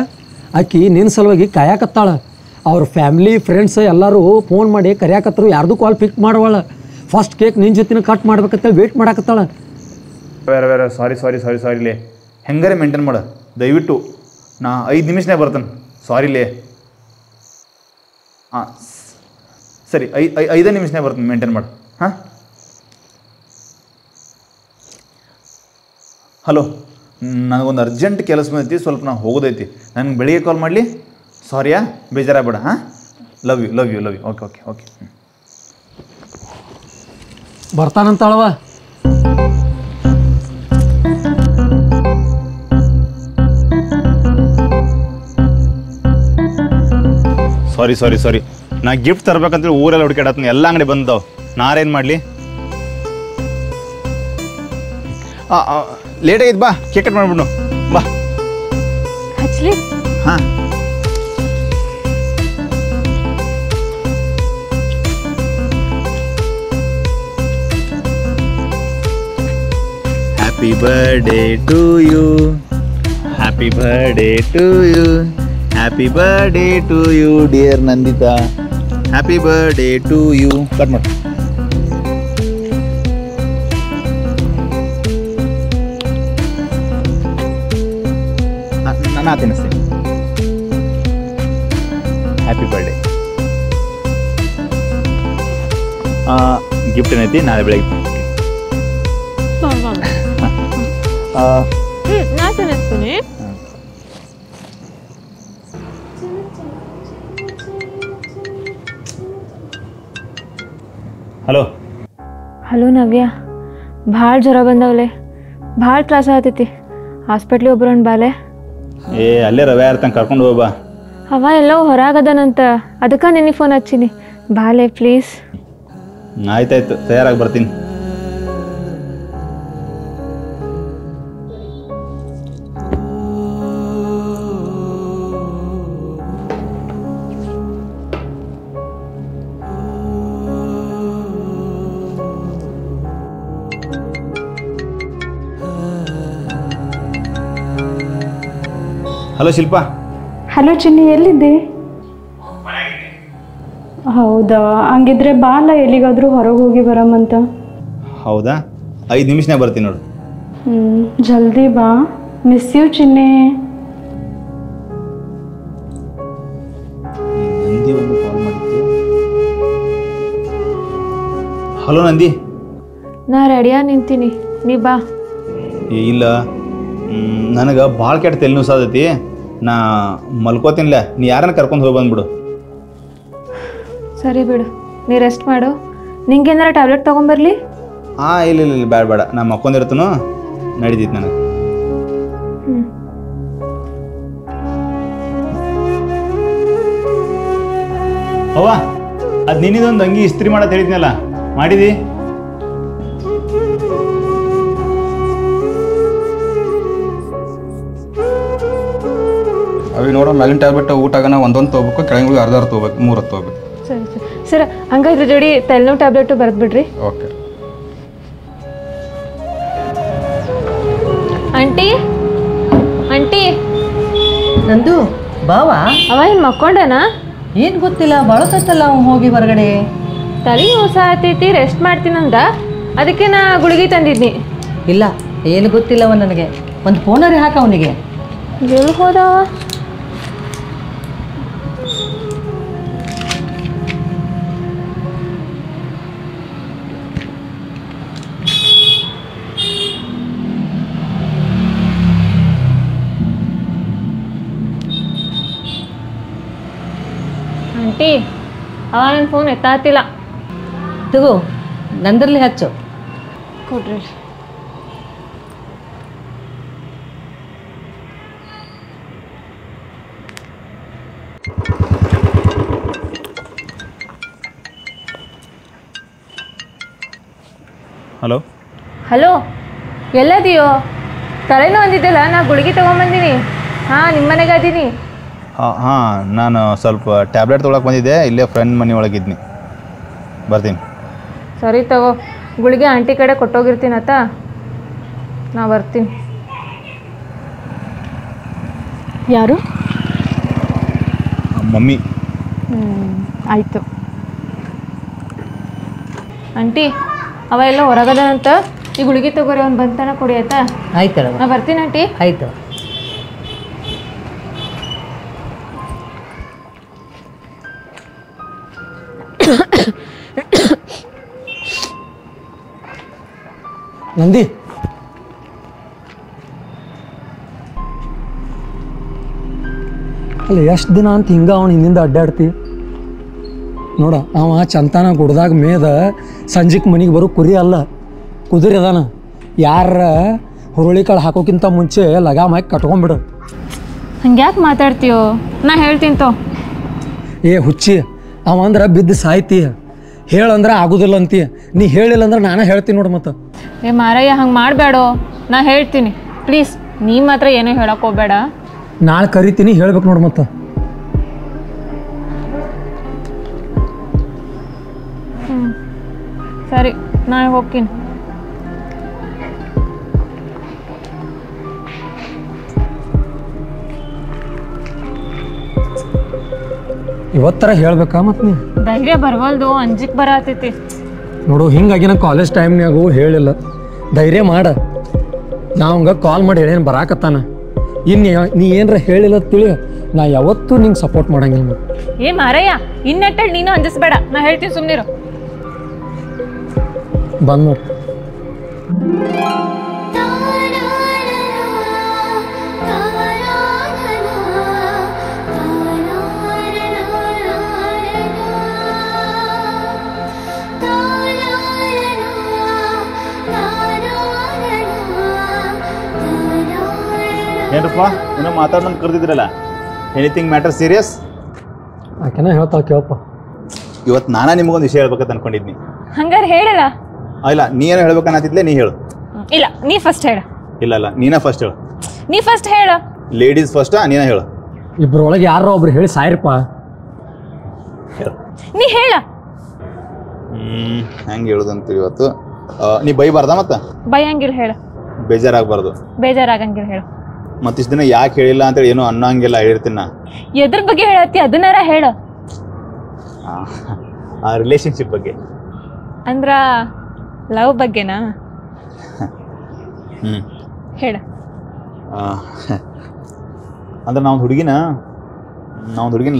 ಆಕಿ ನಿನ್ನ ಸಲುವಾಗಿ ಕಾಯಕತ್ತಾಳ. ಅವ್ರ ಫ್ಯಾಮ್ಲಿ ಫ್ರೆಂಡ್ಸ್ ಎಲ್ಲರೂ ಫೋನ್ ಮಾಡಿ ಕರೆಯಾಕತ್ತರು, ಯಾರ್ದು ಕಾಲ್ ಪಿಕ್ ಮಾಡವಾಳ. ಫಸ್ಟ್ ಕೇಕ್ ನಿನ್ನ ಜೊತೆನ ಕಟ್ ಮಾಡ್ಬೇಕಂತೇಳಿ ವೇಟ್ ಮಾಡಾಕತ್ತಾಳ. ಬೇರೆ ಸಾರಿಲೇ, ಹೆಂಗಾರೆ ಮೇಂಟೈನ್ ಮಾಡು ದಯವಿಟ್ಟು. ನಾ 5 ನಿಮಿಷನೇ ಬರ್ತಾನೆ. ಸಾರಿಲೇ. ಹಾಂ ಸರಿ, 5 ನಿಮಿಷನೇ ಬರ್ತೀನಿ, ಮೇಂಟೈನ್ ಮಾಡು. ಹಾಂ ಹಲೋ, ನನಗೊಂದು ಅರ್ಜೆಂಟ್ ಕೆಲಸ ಐತಿ, ಸ್ವಲ್ಪ ನಾನು ಹೋಗೋದೈತಿ. ನನಗೆ ಬೆಳಿಗ್ಗೆ ಕಾಲ್ ಮಾಡಲಿ. ಸಾರಿಯಾ, ಬೇಜಾರಾಗಬೇಡ. ಹಾಂ, ಲವ್ ಯು. ಓಕೆ. ಬರ್ತಾನಂತಾಳವ. ಸಾರಿ ನಾ ಗಿಫ್ಟ್ ತರ್ಬೇಕಂತೇಳಿ ಊರೆಲ್ಲ ಹುಡುಕಾಡತ್ತೀನಿ, ಎಲ್ಲ ಅಂಗಡಿ ಬಂದವು. ನಾರೇನು ಮಾಡಲಿ? ಲೇಟ್ ಆಗಿದ್ದು, ಬಾ ಕೇಕ್ ಕಟ್ ಮಾಡಿಬಿಡು. ಬಾ ಹಚ್ಲಿ. ಹಾಂ happy birthday to you, happy birthday to you, happy birthday to you dear Nanditha, happy birthday to you. Cut ಮಾಡಿ. ನಾನು ತಿನ್ನಿಸ್ತೀನಿ. Happy birthday. ಗಿಫ್ಟ್ ಏನೈತಿ ನಾಳೆ ಬೆಳಗ್ಗೆ. ನಾ ತಿನ್ನಿಸ್ತೀನಿ. ಹಲೋ ನವ್ಯ, ಭಾಳ ಜ್ವರ ಬಂದವಲೆ, ಭಾಳ ತ್ರಾಸ ಆಗ್ತೈತಿ. ಹಾಸ್ಪಿಟ್ಲಿಗೆ ಒಬ್ಬರನ್ನ ಬಾಲೆ. ಅಲ್ಲೇ ರವೆ ಇರ್ತಾನೆ, ಕರ್ಕೊಂಡು ಹೋಗ್ಬಾ. ಅವ ಎಲ್ಲವೂ ಹೊರಾಗದನಂತ, ಅದಕ್ಕೆ ನಿನಗೆ ಫೋನ್ ಹಚ್ಚೀನಿ. ಬಾಲೆ ಪ್ಲೀಸ್. ಆಯ್ತಾಯ್ತು, ತಯಾರಾಗಿ ಬರ್ತೀನಿ. ಹಲೋ ಶಿಲ್ಪಾ. ಹಲೋ ಚಿನ್ನಿ, ಎಲ್ಲಿದ್ದೆ? ಹೌದಾ, ಹಂಗಿದ್ರೆ ಬಾಲ ಎಲ್ಲಿಗಾದ್ರೂ ಹೊರಗೆ ಹೋಗಿ ಬರಮಂತ. ಹೌದಾ, 5 ನಿಮಿಷನೇ ಬರ್ತೀನಿ ನೋಡು. ಜಲ್ದಿ ಬಾ, ಮಿಸ್ ಯು ಚಿನ್ನಿ. ನಂದಿ ಒಂದು ಕಾಲ್ ಮಾಡಿತ್ತು. ಹಲೋ ನಂದಿ. ನಾ ರೆಡಿಯಾಗಿ ನಿಂತೀನಿ, ನೀ ಬಾ. ಇಲ್ಲ, ನನಗೆ ಭಾಳ ಕೆಟ್ಟ ತಲೆ ನುಸಾದೈತಿ, ನಾ ಮಲ್ಕೋತೀನಿಲ್ಲ. ನೀ ಯಾರನ್ನ ಕರ್ಕೊಂಡು ಹೋಗಿ ಬಂದ್ಬಿಡು. ಸರಿ ಬಿಡು, ನೀ ರೆಸ್ಟ್ ಮಾಡು. ನಿಂಗೇನಾರ ಟ್ಯಾಬ್ಲೆಟ್ ತೊಗೊಂಬರ್ಲಿ? ಇಲ್ಲ ಬೇಡ, ನಾ ಮಕ್ಕೊಂಡಿರ್ತೀನೋ, ನಡೀತೈತಿ ನನಗೆ. ಅವ್ವ, ಅದು ನಿನ್ನಿದೊಂದು ಅಂಗಿ ಇಸ್ತ್ರಿ ಮಾಡತ್ ಹೇಳಿದ್ನಲ್ಲ, ಮಾಡಿದಿ? ಅవి ನೋಡೋ ಮ್ಯಾಲಿನ ಟ್ಯಾಬ್ಲೆಟ್ ಊಟಾಗನ ಒಂದೊಂದು ತೊಗೋಬೇಕು, ಕೆಳಗೆ ಅರ್ಧ ತೊಗೋಬೇಕು, 3 ತೊಗೋಬೇಕು. ಸರಿ ಸರ್, ಹಂಗಾದ್ರೆ ಜೋಡಿ ತಲೆನೋವು ಟ್ಯಾಬ್ಲೆಟು ಬರೆದ್ಬಿಡ್ರಿ. ಓಕೆ. ಆಂಟಿ ನಂದು ಬಾವಾ. ಅವ ಏನು ಮಕ್ಕೊಂಡನಾ? ಏನು ಗೊತ್ತಿಲ್ಲ, ಬಳತತ್ತಲ್ಲ ಅವ್ನು ಹೋಗಿ ಹೊರಗಡೆ. ತಲೆ ಹೊಸ ಆತೈತಿ, ರೆಸ್ಟ್ ಮಾಡ್ತೀನಂದ, ಅದಕ್ಕೆ ನಾ ಗುಳಿಗೆ ತಂದಿದ್ನಿ. ಇಲ್ಲ, ಏನು ಗೊತ್ತಿಲ್ಲವ ನನಗೆ. ಒಂದು ಫೋನರಿ ಹಾಕ ಅವನಿಗೆ. ಎಲ್ಲಿ ಹೋದವ? ಆಂಟಿ ಅವ ನನ್ನ ಫೋನ್ ಎತ್ತಾತಿಲ್ಲ. ತಗೋ ನಂದ್ರಲ್ಲಿ ಹಚ್ಚು. ಕೊಡ್ರಿ. Hello hello, ಎಲ್ಲದಿಯೋ? ತಲೆನೋ ಅಂದಿದ್ದಲ್ಲ, ನಾ ಗುಳಿಗೆ ತೊಗೊಂಬಂದಿನಿ. ಹಾಂ, ನಿಮ್ಮ ಮನೆಗೆ ಅದೀನಿ. ಹಾಂ ನಾನು ಸ್ವಲ್ಪ ಟ್ಯಾಬ್ಲೆಟ್ ತೊಗೊಳಕ್ಕೆ ಬಂದಿದ್ದೆ, ಇಲ್ಲೇ ಫ್ರೆಂಡ್ ಮನೆ ಒಳಗಿದ್ನಿ, ಬರ್ತೀನಿ. ಸರಿ ತಗೋ, ಗುಳಿಗೆ ಆಂಟಿ ಕಡೆ ಕೊಟ್ಟೋಗಿರ್ತೀನತ್ತ, ನಾ ಬರ್ತೀನಿ. ಯಾರು? ಮಮ್ಮಿ. ಆಯಿತು. ಆಂಟಿ ಅವ ಎಲ್ಲ ಹೊರಗದಂತ, ಈ ಗುಳಿಗೆ ತಗೋರಿ, ಅವ್ನು ಬಂತನ ಕೊಡಿ ಆಯ್ತಾ? ಆಯ್ತಳ. ನಾ ಬರ್ತೀನಿ ಆಂಟಿ. ಆಯ್ತು. ನಂದಿ ಅಲ್ಲ ಎಷ್ಟು ದಿನ ಅಂತ ಹಿಂಗೆ ಅವನು ಹಿಂದಿಂದ ಅಡ್ಡಾಡ್ತಿ ನೋಡ. ಅವ ಚಂತಾನ ಗುಡ್ದಾಗ ಮೇದ ಸಂಜೆಗೆ ಮನೆಗೆ ಬರೋ ಕುರಿ ಅಲ್ಲ, ಕುದುರೆ ಅದಾನ. ಯಾರ ಹುರುಳಿ ಕಾಳು ಹಾಕೋಕ್ಕಿಂತ ಮುಂಚೆ ಲಗಾಮ್ ಹಾಕಿ ಕಟ್ಕೊಂಡ್ಬಿಡು. ಹಂಗೆ ಯಾಕೆ ಮಾತಾಡ್ತೀಯೋ? ನಾ ಹೇಳ್ತೀನಿ ತೋ. ಏ ಹುಚ್ಚಿ, ಅವ ಅಂದ್ರೆ ಬಿದ್ದು ಸಾಯ್ತಿ, ಹೇಳಂದ್ರೆ ಆಗೋದಿಲ್ಲ ಅಂತೀಯ. ನೀ ಹೇಳಿಲ್ಲ ಅಂದ್ರೆ ನಾನು ಹೇಳ್ತೀನಿ ನೋಡು. ಮತ್ತು ಏ ಮಾರಯ್ಯ, ಹಂಗೆ ಮಾಡಬೇಡೋ, ನಾ ಹೇಳ್ತೀನಿ ಪ್ಲೀಸ್. ನೀ ಮಾತ್ರ ಏನೂ ಹೇಳಕ್ಕೆ ಹೋಗ್ಬೇಡ. ನಾಳೆ ಕರಿತೀನಿ, ಹೇಳ್ಬೇಕು ನೋಡು. ಮತ್ತು ಸರಿ, ನಾಳೆ ಹೋಗ್ತೀನಿ. ಇವತ್ತರ ಹೇಳ್ಬೇಕಾ? ಮತ್ತು ನೀ ಧೈರ್ಯ ಬರವಲ್ದು, ಅಂಜಿಕ್ ಬರತೈತಿ ನೋಡು. ಹಿಂಗಾಗಿ ನಾ ಕಾಲೇಜ್ ಟೈಮ್ನಾಗೂ ಹೇಳಿಲ್ಲ, ಧೈರ್ಯ ಮಾಡ. ನಾ ಹಂಗೆ ಕಾಲ್ ಮಾಡಿ ಹೇಳೇನು ಬರಾಕತ್ತಾನ. ಇನ್ನು ನೀ ಏನರ ಹೇಳಿಲ್ಲ ತಿಳಿ, ನಾ ಯಾವತ್ತೂ ನಿಂಗೆ ಸಪೋರ್ಟ್ ಮಾಡಂಗಿಲ್ಲ. ಏ ಮಾರಯ್ಯ, ಇನ್ನೆಟ್ಟಲ್ಲಿ ನೀನು ಅಂಜಿಸ್ಬೇಡ, ನಾ ಹೇಳ್ತೀನಿ, ಸುಮ್ಮನಿರು. ಬಂದ್ ನೋಡಿ. ಏನಪ್ಪ ಏನೋ ಮಾತಾಡೋದು ಕರೆದಿದ್ರಲ್ಲ, ಎನಿಥಿಂಗ್ ಮ್ಯಾಟರ್ ಸೀರಿಯಸ್? ಆಕೆನ ಹೇಳ್ತಾವ ಕೇಳಪ್ಪ. ಇವತ್ತು ನಾನಾ ನಿಮಗೊಂದು ವಿಷಯ ಹೇಳ್ಬೇಕಂತ ಅನ್ಕೊಂಡಿದ್ನಿ. ಹಂಗಾರೆ ಹೇಳಲ್ಲ. ಇಲ್ಲ, ನೀ ಏನೋ ಹೇಳ್ಬೇಕನ್ನತ್ತಿದ್ಲೆ, ನೀ ಹೇಳು. ಇಲ್ಲ, ನೀ ಫಸ್ಟ್ ಹೇಳ. ಇಲ್ಲ ನೀನೇ ಫಸ್ಟ್ ಹೇಳು. ನೀ ಫಸ್ಟ್ ಹೇಳ. ಲೇಡೀಸ್ ಫಸ್ಟಾ? ನೀನೇ ಹೇಳು. ಇಬ್ಬರೊಳಗೆ ಯಾರೋ ಒಬ್ರು ಹೇಳಿ ಸಾಯ್ರಪ್ಪ. ನೀ ಹೇಳ. ಹೆಂಗೆ ಹೇಳುದಂತ ಇವತ್ತು? ನೀ ಬೈಬಾರ್ದ? ಮತ್ತೆ ಬೈಯಂಗಿಲ್ಲ, ಹೇಳ. ಬೇಜಾರಾಗಬಾರ್ದು. ಬೇಜಾರಾಗಂಗಿಲ್ಲ, ಹೇಳು. ಮತ್ತಿಷ್ಟು ದಿನ ಯಾಕೆ ಹೇಳಿಲ್ಲ ಅಂತೇಳಿ ಏನೋ ಅನ್ನೋಂಗಿಲ್ಲ, ಹೇಳಿರ್ತೀನಿ ನಾ. ಎದ್ರ ಬಗ್ಗೆ ಹೇಳತ್ತಿ ಅದನ್ನಾರ ಹೇಳ. ಆ ರಿಲೇಶನ್ಶಿಪ್ ಬಗ್ಗೆ. ಅಂದ್ರ ಲವ್ ಬಗ್ಗೆನಾ? ಹೇಳ. ಅಂದ್ರೆ ನಾವು ಹುಡುಗಿನ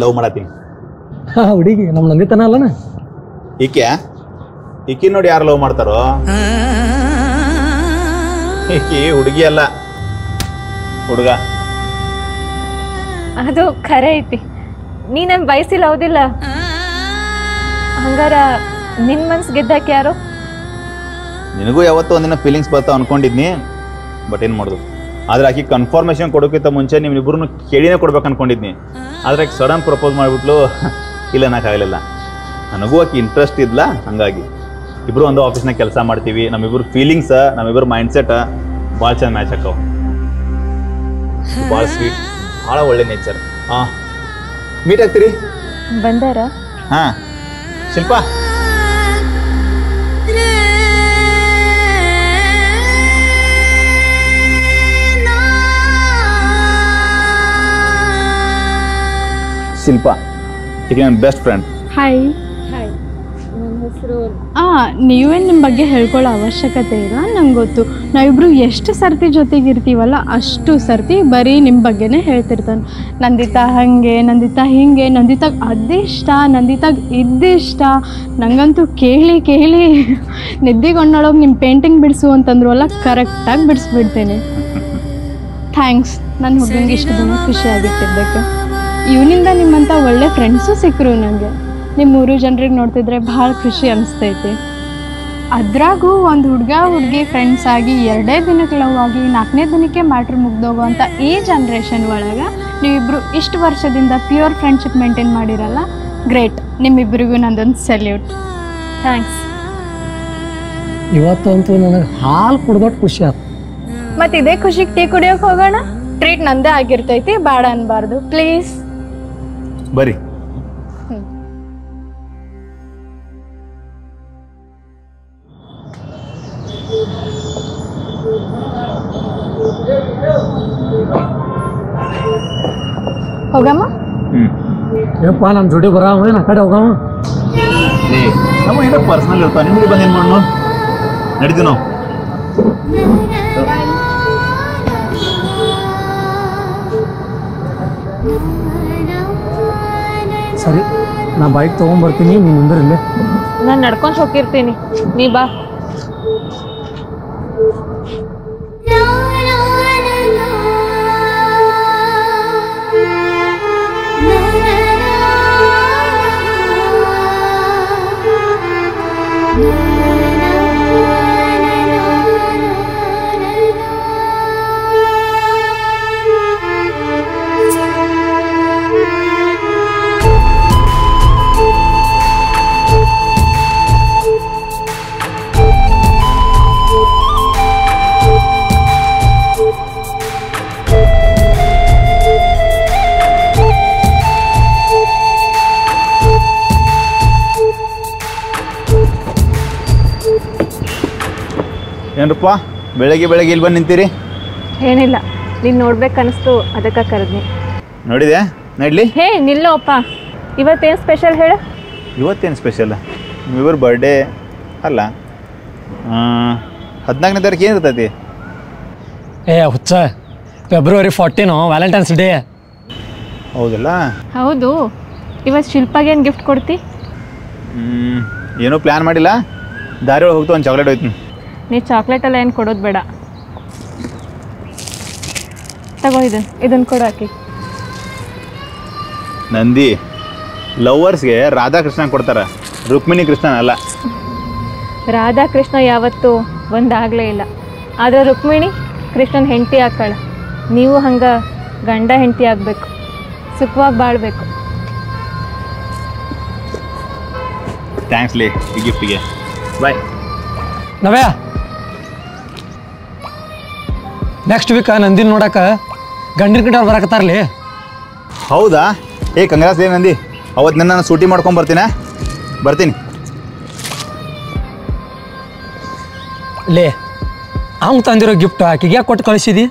ಲವ್ ಮಾಡತ್ತೀನಿ. ಹುಡುಗಿ ನಮ್ಮ ನಂದಿತನ ಅಲ್ಲನ? ಈಕೆ ನೋಡಿ ಯಾರು ಲವ್ ಮಾಡ್ತಾರೋ? ಈಕಿ ಹುಡುಗಿ ಅಲ್ಲ, ಹುಡುಗ. ಅದು ಖರೆ ಐತಿ. ನೀ ನನ್ನ ಬಯಸಿಲ್ಲ, ಹೌದಿಲ್ಲ? ಹಂಗಾರ ನಿನ್ ಮನ್ಸ್ ಗೆದ್ದಾಕ ಯಾರು? ನಿನಗೂ ಯಾವತ್ತೂ ಒಂದಿನ ಫೀಲಿಂಗ್ಸ್ ಬರ್ತಾವ ಅನ್ಕೊಂಡಿದ್ನಿ, ಬಟ್ ಏನು ಮಾಡೋದು. ಆದ್ರೆ ಆಕಿ ಕನ್ಫರ್ಮೇಷನ್ ಕೊಡೋಕ್ಕಿಂತ ಮುಂಚೆ ನಿಮ್ಮಿಬ್ಬರನ್ನು ಕೇಳಿನೇ ಕೊಡ್ಬೇಕು ಅನ್ಕೊಂಡಿದ್ನಿ. ಆದ್ರೆ ಆಕೆ ಸಡನ್ ಪ್ರಪೋಸ್ ಮಾಡಿಬಿಟ್ಲು, ಇಲ್ಲ ಅನ್ನೋಕ್ಕಾಗಲಿಲ್ಲ. ನನಗೂ ಆಕೆ ಇಂಟ್ರೆಸ್ಟ್ ಇದ್ಲ, ಹಂಗಾಗಿ ಇಬ್ಬರು ಒಂದು ಆಫೀಸ್ನಾಗ ಕೆಲಸ ಮಾಡ್ತೀವಿ. ನಮ್ಮಿಬ್ಬರು ಫೀಲಿಂಗ್ಸ್, ನಮ್ಮಿಬ್ಬರು ಮೈಂಡ್ ಸೆಟ್ ಭಾಳ ಚೆನ್ನಾಗಿ ಮ್ಯಾಚ್ ಆಕಾವ. ಭಾಳ ಸ್ವೀಟ್, ಭಾಳ ಒಳ್ಳೆ ನೇಚರ್. ಮೀಟ್ ಆಗ್ತೀರಿ? ಬಂದಾರ? ಹಾಂ. ಶಿಲ್ಪಾ, ಶಿಲ್ಪಾ ಈಗ ನನ್ನ ಬೆಸ್ಟ್ ಫ್ರೆಂಡ್. ಹಾಯ್. ನೀವೇನು ನಿಮ್ಮ ಬಗ್ಗೆ ಹೇಳ್ಕೊಳ್ಳೋ ಅವಶ್ಯಕತೆ ಇಲ್ಲ, ನಂಗೆ ಗೊತ್ತು. ನಾವಿಬ್ರು ಎಷ್ಟು ಸರ್ತಿ ಜೊತೆಗಿರ್ತೀವಲ್ಲ ಅಷ್ಟು ಸರ್ತಿ ಬರೀ ನಿಮ್ಮ ಬಗ್ಗೆನೇ ಹೇಳ್ತಿರ್ತಾನೆ. ನಂದಿತಾ ಹಾಗೆ, ನಂದಿತಾ ಹಿಂಗೆ, ನಂದಿತಾಗ ಅದಿಷ್ಟ, ನಂದಿತಾಗ ಇದಿಷ್ಟ. ನನಗಂತೂ ಕೇಳಿ ಕೇಳಿ ನಿದ್ದೆಗೊಂಡೊಳಗೆ ನಿಮ್ಮ ಪೇಂಟಿಂಗ್ ಬಿಡಿಸು ಅಂತಂದ್ರು ಅಲ್ಲ, ಕರೆಕ್ಟಾಗಿ ಬಿಡಿಸ್ಬಿಡ್ತೇನೆ. ಥ್ಯಾಂಕ್ಸ್, ನನ್ನ ಹುಡುಗಂಗೆ ಇಷ್ಟು ದಿನ ಖುಷಿಯಾಗಿಟ್ಟಿದ್ದಕ್ಕೆ. ಇವನಿಂದ ನಿಮ್ಮಂಥ ಒಳ್ಳೆ ಫ್ರೆಂಡ್ಸು ಸಿಕ್ಕರು ನನಗೆ. ನಿಮ್ಮ 3 ಜನರಿಗೆ ನೋಡ್ತಿದ್ರೆ ಭಾಳ ಖುಷಿ ಅನಿಸ್ತೈತಿ. ಅದ್ರಾಗೂ ಒಂದು ಹುಡುಗಿ ಫ್ರೆಂಡ್ಸ್ ಆಗಿ 2 ದಿನಕ್ಕೆ ಲವ್ ಆಗಿ 4ನೇ ದಿನಕ್ಕೆ ಮ್ಯಾಟ್ರ್ ಮುಗ್ದೋಗುವಂಥ ಈ ಜನ್ರೇಷನ್ ಒಳಗೆ ನೀವಿಬ್ಬರು ಇಷ್ಟು ವರ್ಷದಿಂದ ಪ್ಯೂರ್ ಫ್ರೆಂಡ್ಶಿಪ್ ಮೇಂಟೈನ್ ಮಾಡಿರಲ್ಲ, ಗ್ರೇಟ್. ನಿಮ್ಮಿಬ್ಬರಿಗೂ ನಂದೊಂದು ಸೆಲ್ಯೂಟ್. ಥ್ಯಾಂಕ್ಸ್. ಇವತ್ತಂತೂ ನನಗೆ ಹಾಲು ಕುಡ್ದೊಟ್ಟು ಖುಷಿ ಆಯ್ತು. ಮತ್ತು ಇದೇ ಖುಷಿಗೆ ಟೀ ಕುಡಿಯೋಕೆ ಹೋಗೋಣ. ಟ್ರೀಟ್ ನಂದೇ ಆಗಿರ್ತೈತಿ, ಬೇಡ ಅನ್ಬಾರ್ದು ಪ್ಲೀಸ್. ಬರ್ರಿ. ಹೋಗಮ್ಮ. ಏಪ್ಪ ನಮ್ಮ ಜೋಡಿ ಬರಾವ ಏನು ಆ ಕಡೆ ಹೋಗವ? ನಮ್ಮ ಏನೋ ಪರ್ಸನಲ್ ಇರ್ತಾವ, ನಿಮ್ಗೆ ಬಂದೇನು ಮಾಡೋಣ, ನಡೀತೀವಿ ನಾವು. ಸರಿ, ನಾ ಬೈಕ್ ತೊಗೊಂಬರ್ತೀನಿ, ನೀನು ಮುಂದಿರಲ್ಲೇ. ನಾನು ನಡ್ಕೊಂಡು ಹೋಗಿರ್ತೀನಿ, ನೀ ಬಾ. ಏನರಪ್ಪ ಬೆಳಗ್ಗೆ ಇಲ್ಲಿ ಬಂದು ನಿಂತೀರಿ? ಏನಿಲ್ಲ, ನೀನು ನೋಡ್ಬೇಕನ್ನಿಸ್ತು, ಅದಕ್ಕೆ ಕರೆದ್ನಿ. ನೋಡಿದೆ ನಡ್ಲಿ. ಹೇ ನಿಲ್ಲೋ ಅಪ್ಪ, ಇವತ್ತೇನು ಸ್ಪೆಷಲ್ ಹೇಳು? ಇವತ್ತೇನು ಸ್ಪೆಷಲ್? ನೀವಿಬ್ಬರು ಬರ್ಡೇ ಅಲ್ಲ, 14ನೇ ತಾರೀಕು ಏನಿರ್ತೈತಿ? ಹುಚ್ಚ, ಫೆಬ್ರವರಿ 14 ವ್ಯಾಲೆಂಟೈನ್ಸ್ ಡೇ. ಹೌದಲ್ಲ? ಹೌದು. ಇವತ್ತು ಶಿಲ್ಪಾಗೆ ಏನು ಗಿಫ್ಟ್ ಕೊಡ್ತಿ? ಏನೂ ಪ್ಲ್ಯಾನ್ ಮಾಡಿಲ್ಲ, ದಾರಿ ಒಳಗೆ ಹೋಗ್ತು ಒಂದು ಚಾಕ್ಲೇಟ್ ಹೋಯ್ತೀನಿ. ನೀ ಚಾಕ್ಲೇಟೆಲ್ಲ ಏನು ಕೊಡೋದು ಬೇಡ, ತಗೋ ಇದನ್ನು ಕೊಡು ಹಾಕಿ. ನಂದಿ, ಲವ್ವರ್ಸ್ಗೆ ರಾಧಾಕೃಷ್ಣ ಕೊಡ್ತಾರೆ, ರುಕ್ಮಿಣಿ ಕೃಷ್ಣನ ಅಲ್ಲ. ರಾಧಾಕೃಷ್ಣ ಯಾವತ್ತೂ ಒಂದಾಗಲೇ ಇಲ್ಲ, ಆದರೆ ರುಕ್ಮಿಣಿ ಕೃಷ್ಣನ ಹೆಂಡತಿ ಹಾಕಳ. ನೀವು ಹಂಗೆ ಗಂಡ ಹೆಂಡತಿ ಆಗಬೇಕು, ಸುಖವಾಗಿ ಬಾಳಬೇಕು. ಥ್ಯಾಂಕ್ಸ್ ಲೇ ಈ ಗಿಫ್ಟಿಗೆ. ಬಾಯ್. ನವ್ಯ, ನೆಕ್ಸ್ಟ್ ವೀಕ್ ನಂದಿನ ನೋಡಕ್ಕೆ ಗಂಡಿನ ಕಡೆಯವ್ರು ಬರಕತ್ತಾರಲಿ. ಹೌದಾ? ಕಂಗ್ರಾಸ್ ಲೇ ನಂದಿ, ಅವತ್ತು ನಾನು ಸೂಟಿ ಮಾಡ್ಕೊಂಡು ಬರ್ತೀನಿ. ಲೇ, ಅವ್ನು ತಂದಿರೋ ಗಿಫ್ಟ್ ಆಕೆಗೆ ಯಾಕೆ ಕೊಟ್ಟು ಕಳಿಸಿದಿ?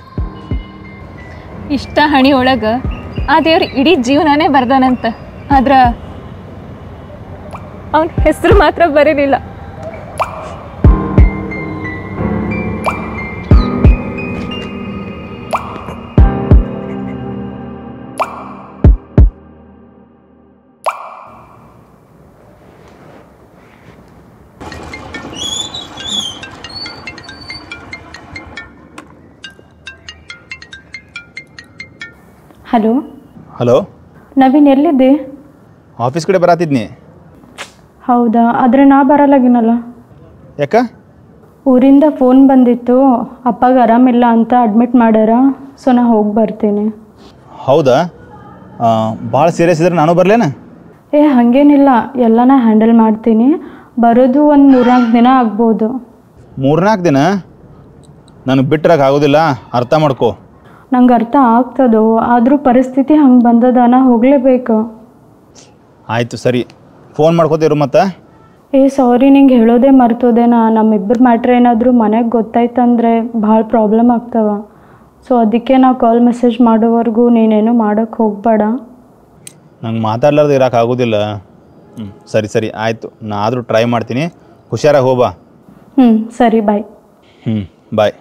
ಇಷ್ಟ ಹಣಿ ಒಳಗೆ ಆ ದೇವ್ರು ಇಡೀ ಜೀವನನೇ ಬರ್ದಾನಂತ, ಆದ್ರೆ ಅವನ ಹೆಸರು ಮಾತ್ರ ಬರೀಲಿಲ್ಲ. ಹಲೋ. ಹಲೋ ನವೀನ್, ಎಲ್ಲಿದ್ದೆ? ಆಫೀಸ್ ಕಡೆ ಬರತ್ತಿದ್ನಿ. ಹೌದಾ? ಆದರೆ ನಾ ಬರಲಾಗಿನಲ್ಲ. ಯಾಕ? ಊರಿಂದ ಫೋನ್ ಬಂದಿತ್ತು, ಅಪ್ಪಗೆ ಆರಾಮಿಲ್ಲ ಅಂತ ಅಡ್ಮಿಟ್ ಮಾಡ್ಯಾರ, ಸೊ ನಾ ಹೋಗಿ ಬರ್ತೀನಿ. ಹೌದಾ? ಭಾಳ ಸೀರಿಯಸ್ ಇದ್ರೆ ನಾನು ಬರಲೇನ? ಹಾಗೇನಿಲ್ಲ, ಎಲ್ಲ ನಾ ಹ್ಯಾಂಡಲ್ ಮಾಡ್ತೀನಿ. ಬರೋದು ಒಂದು 3-4 ದಿನ ಆಗ್ಬೋದು. 3-4 ದಿನ? ನನಗೆ ಬಿಟ್ಟಿರಕ್ಕೆ ಆಗೋದಿಲ್ಲ, ಅರ್ಥ ಮಾಡ್ಕೋ. ನಂಗೆ ಅರ್ಥ ಆಗ್ತದೋ, ಆದರೂ ಪರಿಸ್ಥಿತಿ ಹಂಗೆ ಬಂದದ, ನಾ ಹೋಗಲೇಬೇಕು. ಆಯಿತು ಸರಿ, ಫೋನ್ ಮಾಡ್ಕೋತೀರು ಮತ್ತೆ? ಸಾರಿ, ನಿಂಗೆ ಹೇಳೋದೇ ಮರ್ತೋದೇನಾ. ನಮ್ಮಿಬ್ಬರ ಮ್ಯಾಟ್ರ್ ಏನಾದರೂ ಮನೆಗೆ ಗೊತ್ತಾಯ್ತಂದರೆ ಭಾಳ ಪ್ರಾಬ್ಲಮ್ ಆಗ್ತವ. ಸೊ ಅದಕ್ಕೆ ನಾವು ಕಾಲ್ ಮೆಸೇಜ್ ಮಾಡೋವರೆಗೂ ನೀನೇನು ಮಾಡೋಕ್ಕೆ ಹೋಗಬೇಡ. ನಂಗೆ ಮಾತಾಡ್ಲಾರ್ದು ಇರೋಕೆ ಆಗೋದಿಲ್ಲ. ಸರಿ ಆಯಿತು, ನಾ ಆದರೂ ಟ್ರೈ ಮಾಡ್ತೀನಿ. ಹುಷಾರಾಗಿ ಹೋಗ್ಬಾ. ಸರಿ, ಬಾಯ್. ಬಾಯ್.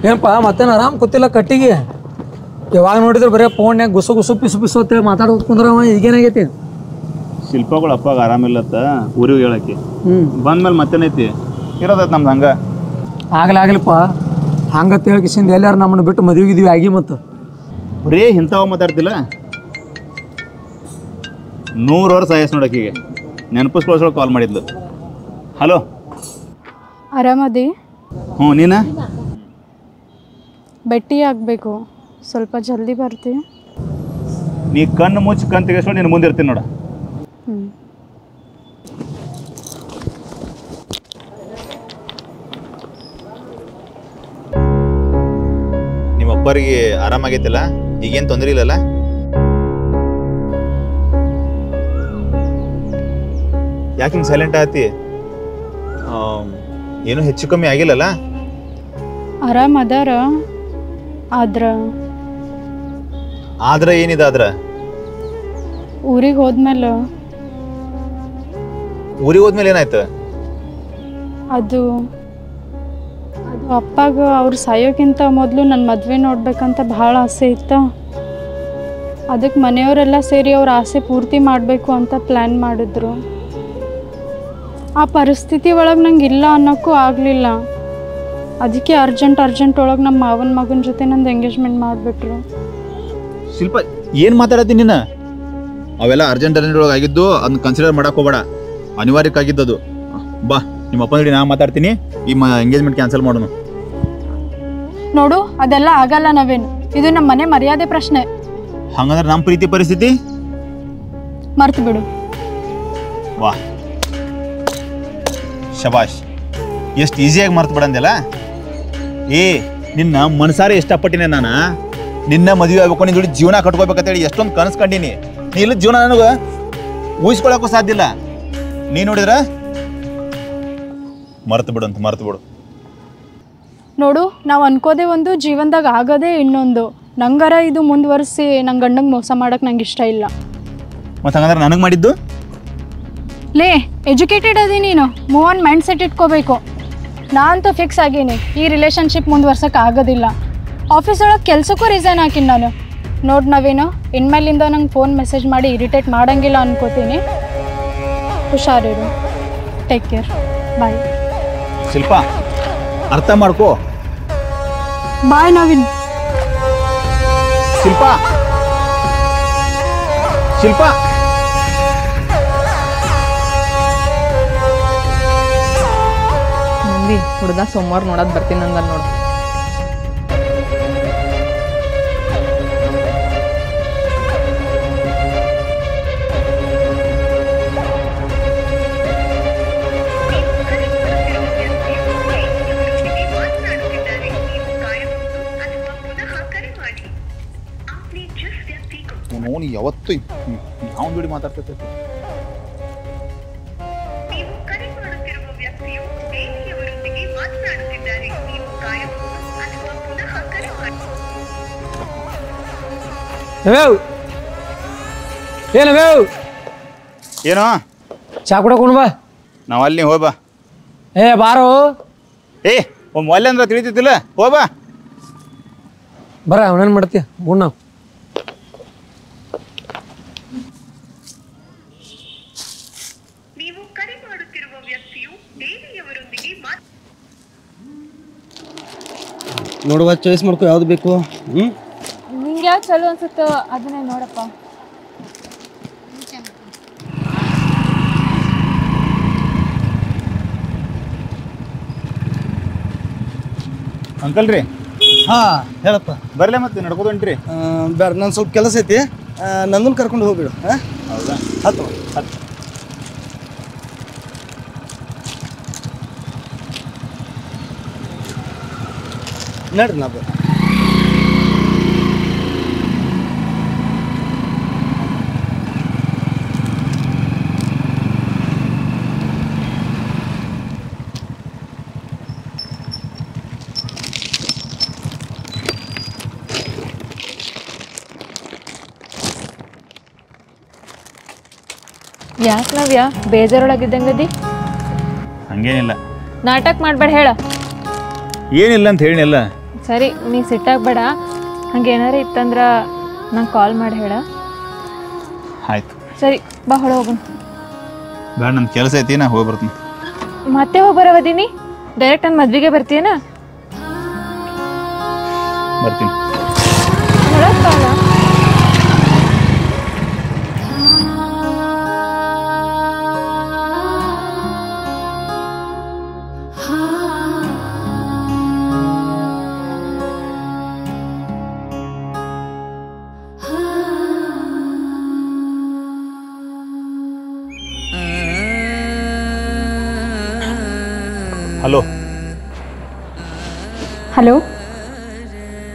ಏನಪ್ಪ ಮತ್ತೇನು ಆರಾಮ್ ಕೂತಿಲ್ಲ ಕಟ್ಟಿಗೆ? ಯಾವಾಗ ನೋಡಿದ್ರೆ ಬರೀ ಫೋನ್ಯಾಗ ಗುಸು ಗುಸು ಪಿಸು ಪಿಸು ಅಂತೇಳಿ ಮಾತಾಡೋದು ಕುಂದ್ರವ. ಈಗೇನಾಗೈತಿ? ಶಿಲ್ಪಗಳು ಅಪ್ಪಾಗ ಆರಾಮಿಲ್ಲತ್ತ ಊರಿಗೆ ಹೇಳಕ್ಕೆ ಬಂದ್ಮೇಲೆ ಮತ್ತೇನೈತಿ ಇರೋದೈತೆ ನಮ್ದು ಹಂಗೆ ಆಗ್ಲಪ್ಪ ಹಂಗತ್ತೆ ಹೇಳ್ಕಿಸಿಂದ ಎಲ್ಲಾರು ನಮ್ಮನ್ನು ಬಿಟ್ಟು ಮದುವೆಗಿದ್ವಿ ಆಗಿ ಮತ್ತು ಬರೀ ಇಂಥವ ಮಾತಾಡ್ತಿಲ್ಲ 100 ವರ್ಷ ಆಯಸ್ ನೋಡಕ್ಕೀಗೆ ನೆನಪಿಸ್ಕೊಳ್ಳೋ ಕಾಲ್ ಮಾಡಿದ್ಲು. ಹಲೋ ಆರಾಮದಿ? ಹ್ಞೂ ನೀನು ಭೇಟಿ ಆಗಬೇಕು, ಸ್ವಲ್ಪ ಜಲ್ದಿ ಬರ್ತೀವಿ. ನೀ ಕಣ್ಣು ಮುಚ್ಚಿ ಕಣ್ ತೆಗೆಸ್ಕೊಂಡು ನೀನು ಮುಂದೆ ಇರ್ತೀನಿ ನೋಡ. ನಿಮ್ಮಪ್ಪರಿಗೆ ಆರಾಮಾಗೈತಿಲ್ಲ? ಈಗೇನು ತೊಂದರೆ ಇಲ್ಲಲ್ಲ? ಯಾಕೆ ಹಿಂಗೆ ಸೈಲೆಂಟ್ ಆತಿ? ಏನೂ ಹೆಚ್ಚು ಕಮ್ಮಿ ಆಗಿಲ್ಲಲ್ಲ? ಆರಾಮ ಅದಾರ. ಆದ್ರೆ ಏನಿದೆ? ಊರಿಗೆ ಹೋದ್ಮೇಲೆ ಏನಾಯ್ತು? ಅದು ಅಪ್ಪಾಗ ಅವ್ರು ಸಾಯೋಕ್ಕಿಂತ ಮೊದಲು ನನ್ನ ಮದುವೆ ನೋಡ್ಬೇಕಂತ ಭಾಳ ಆಸೆ ಇತ್ತು. ಅದಕ್ಕೆ ಮನೆಯವರೆಲ್ಲ ಸೇರಿ ಅವ್ರ ಆಸೆ ಪೂರ್ತಿ ಮಾಡಬೇಕು ಅಂತ ಪ್ಲ್ಯಾನ್ ಮಾಡಿದ್ರು. ಆ ಪರಿಸ್ಥಿತಿ ಒಳಗೆ ನಂಗೆ ಇಲ್ಲ ಅನ್ನೋಕ್ಕೂ ಆಗಲಿಲ್ಲ. ಅದಕ್ಕೆ ಅರ್ಜೆಂಟ್ ಒಳಗೆ ನಮ್ಮ ಮಾವನ ಮಗನ ಜೊತೆ ನಂದು ಎಂಗೇಜ್ಮೆಂಟ್ ಮಾಡಿಬಿಟ್ರು. ಶಿಲ್ಪ ಏನು ಮಾತಾಡತ್ತೀನಿ ನೀನು? ಅವೆಲ್ಲ ಅರ್ಜೆಂಟ್ ಒಳಗೆ ಆಗಿದ್ದು, ಅದನ್ನ ಕನ್ಸಿಡರ್ ಮಾಡಕ್ಕೆ ಹೋಗಬೇಡ. ಅನಿವಾರ್ಯಕ್ಕಾಗಿದ್ದದು. ಬಾ ನಿಮ್ಮ ಅಪ್ಪನ ಜೊತೆ ನಾ ಮಾತಾಡ್ತೀನಿ, ಈ ಎಂಗೇಜ್ಮೆಂಟ್ ಕ್ಯಾನ್ಸಲ್ ಮಾಡೋಣ. ನೋಡು, ಅದೆಲ್ಲ ಆಗಲ್ಲ ನವೇನು. ಇದು ನಮ್ಮ ಮನೆ ಮರ್ಯಾದೆ ಪ್ರಶ್ನೆ. ಹಂಗಂದ್ರೆ ನಮ್ಮ ಪ್ರೀತಿ ಪರಿಸ್ಥಿತಿ ಮರ್ತು ಬಿಡು. ವಾ ಶಬಾಷ್, ಎಷ್ಟು ಈಸಿಯಾಗಿ ಮರ್ತು ಬಿಡಂದೆಲ್ಲ. ನಿನ್ನ ಮನಸಾರೆ ಇಷ್ಟಪಟ್ಟಿನಿ ನಾನು. ನಿನ್ನ ಮದುವೆ ಆಗ್ಬೇಕು, ನಿನ್ನ ಜೋಡಿ ಜೀವನ ಕಟ್ಕೋಬೇಕಂತೇಳಿ ಎಷ್ಟೊಂದು ಕನಸು ಕಂಡೀನಿ. ನೀ ಇಲ್ಲ ಜೀವನ ನನಗೆ ಊಹಿಸ್ಕೊಳಕ್ಕೂ ಸಾಧ್ಯ ಇಲ್ಲ. ನೀ ನೋಡಿದ್ರ ಮರ್ತು ಬಿಡು. ನೋಡು, ನಾವು ಅನ್ಕೋದೇ ಒಂದು, ಜೀವನದಾಗ ಆಗೋದೇ ಇನ್ನೊಂದು. ನಂಗಾರ ಇದು ಮುಂದುವರಿಸಿ ನನ್ನ ಗಂಡಂಗೆ ಮೋಸ ಮಾಡೋಕೆ ನಂಗೆ ಇಷ್ಟ ಇಲ್ಲ. ಮತ್ತು ಹಂಗಂದ್ರೆ ನನಗೆ ಮಾಡಿದ್ದು? ಲೇ, ಎಜುಕೇಟೆಡ್ ಅದಿ ನೀನು. ಮೂವ್ ಆನ್ ಮೈಂಡ್ ಸೆಟ್ ಇಟ್ಕೋಬೇಕು. ನಾನಂತೂ ಫಿಕ್ಸ್ ಆಗೀನಿ, ಈ ರಿಲೇಷನ್ಶಿಪ್ ಮುಂದುವರ್ಸೋಕೆ ಆಗೋದಿಲ್ಲ. ಆಫೀಸ್ ಒಳಗೆ ಕೆಲಸಕ್ಕೂ ರಿಸೈನ್ ಹಾಕಿನಿ ನಾನು. ನೋಡಿ ನಾವೇನು ಇನ್ಮೇಲಿಂದ ನಂಗೆ ಫೋನ್ ಮೆಸೇಜ್ ಮಾಡಿ ಇರಿಟೇಟ್ ಮಾಡೋಂಗಿಲ್ಲ ಅನ್ಕೋತೀನಿ. ಹುಷಾರಿರು. Take care. ಬಾಯ್. ಶಿಲ್ಪ, ಅರ್ಥ ಮಾಡ್ಕೋ. ಬಾಯ್ ನವೀನ್. ಶಿಲ್ಪ ಮಂದಿ ಹುಡುಗ ಸೋಮವಾರ ನೋಡೋದು ಬರ್ತೀನಿ ಅಂದ ನೋಡು. ಅವನು ಯಾವತ್ತು ಯಾವ ಜೋಡಿ ಮಾತಾಡ್ತೈತೆ? ಏನೋ ಚಾ ಕುಡಕೊಂಡು ಬಾ. ನಾವು ಅಲ್ಲಿ ಹೋಗಿ ಬಾ. ಬಾರೋ. ಒಂದು ಒಲ್ಲೆ ಅಂದ್ರೆ ತಿಳಿತಿದ್ದಿಲ್ಲ. ಹೋಗ್ಬಾ. ಬರ ಅವನೇನು ಮಾಡ್ತೀಯ ಗುಣ. ನಾವು ನೋಡುವ, ಚಾಯ್ಸ್ ಮಾಡ್ಕೊ, ಯಾವ್ದು ಬೇಕು. ನಿಂಗೆ ಯಾವ್ದು ಚಲೋ ಅನ್ಸುತ್ತೋ ಅದನ್ನೇ ನೋಡಪ್ಪ. ಅಂಕಲ್ ರೀ. ಹಾಂ ಹೇಳಪ್ಪ. ಬರಲೇ ಮತ್ತೆ ನಡ್ಕೋದು ಹೊಂಟ್ರಿ? ಬೇಡ, ನಾನು ಸ್ವಲ್ಪ ಕೆಲಸ ಐತಿ. ನನ್ನನ್ನು ಕರ್ಕೊಂಡು ಹೋಗ್ಬಿಡು. ಹೌದಾ? ಹತ್ತು ನಡ್ರಿ. ನಾ ಬರ. ಯಾಕೆ ನವ್ಯ ಬೇಜಾರೊಳಗಿದ್ದಂಗದಿ? ಹಂಗೇನಿಲ್ಲ. ನಾಟಕ ಮಾಡ್ಬೇಡ, ಹೇಳ. ಏನಿಲ್ಲ ಅಂತ ಹೇಳಿಲ್ಲ. ಸರಿ, ನೀ ಸಿಟ್ಟಾಗಬೇಡ. ಹಂಗೇನಾರ ಇತ್ತಂದ್ರೆ ನಂಗೆ ಕಾಲ್ ಮಾಡಿ ಹೇಳ. ಆಯ್ತು. ಸರಿ, ಬಾ ಹೊಳ ಹೋಗೋಣ. ಬೇಡ, ನನ್ನ ಕೆಲಸ ಐತಿ, ನಾ ಹೋಗಿ ಬರ್ತೀನಿ. ಮತ್ತೆ ಹೋಗ್ಬರವದೀನಿ ಡೈರೆಕ್ಟ್ ನನ್ನ ಮದ್ವೆಗೆ ಬರ್ತೀಯನ? ಬರ್ತೀನಿ. ಹಲೋ. ಹಲೋ.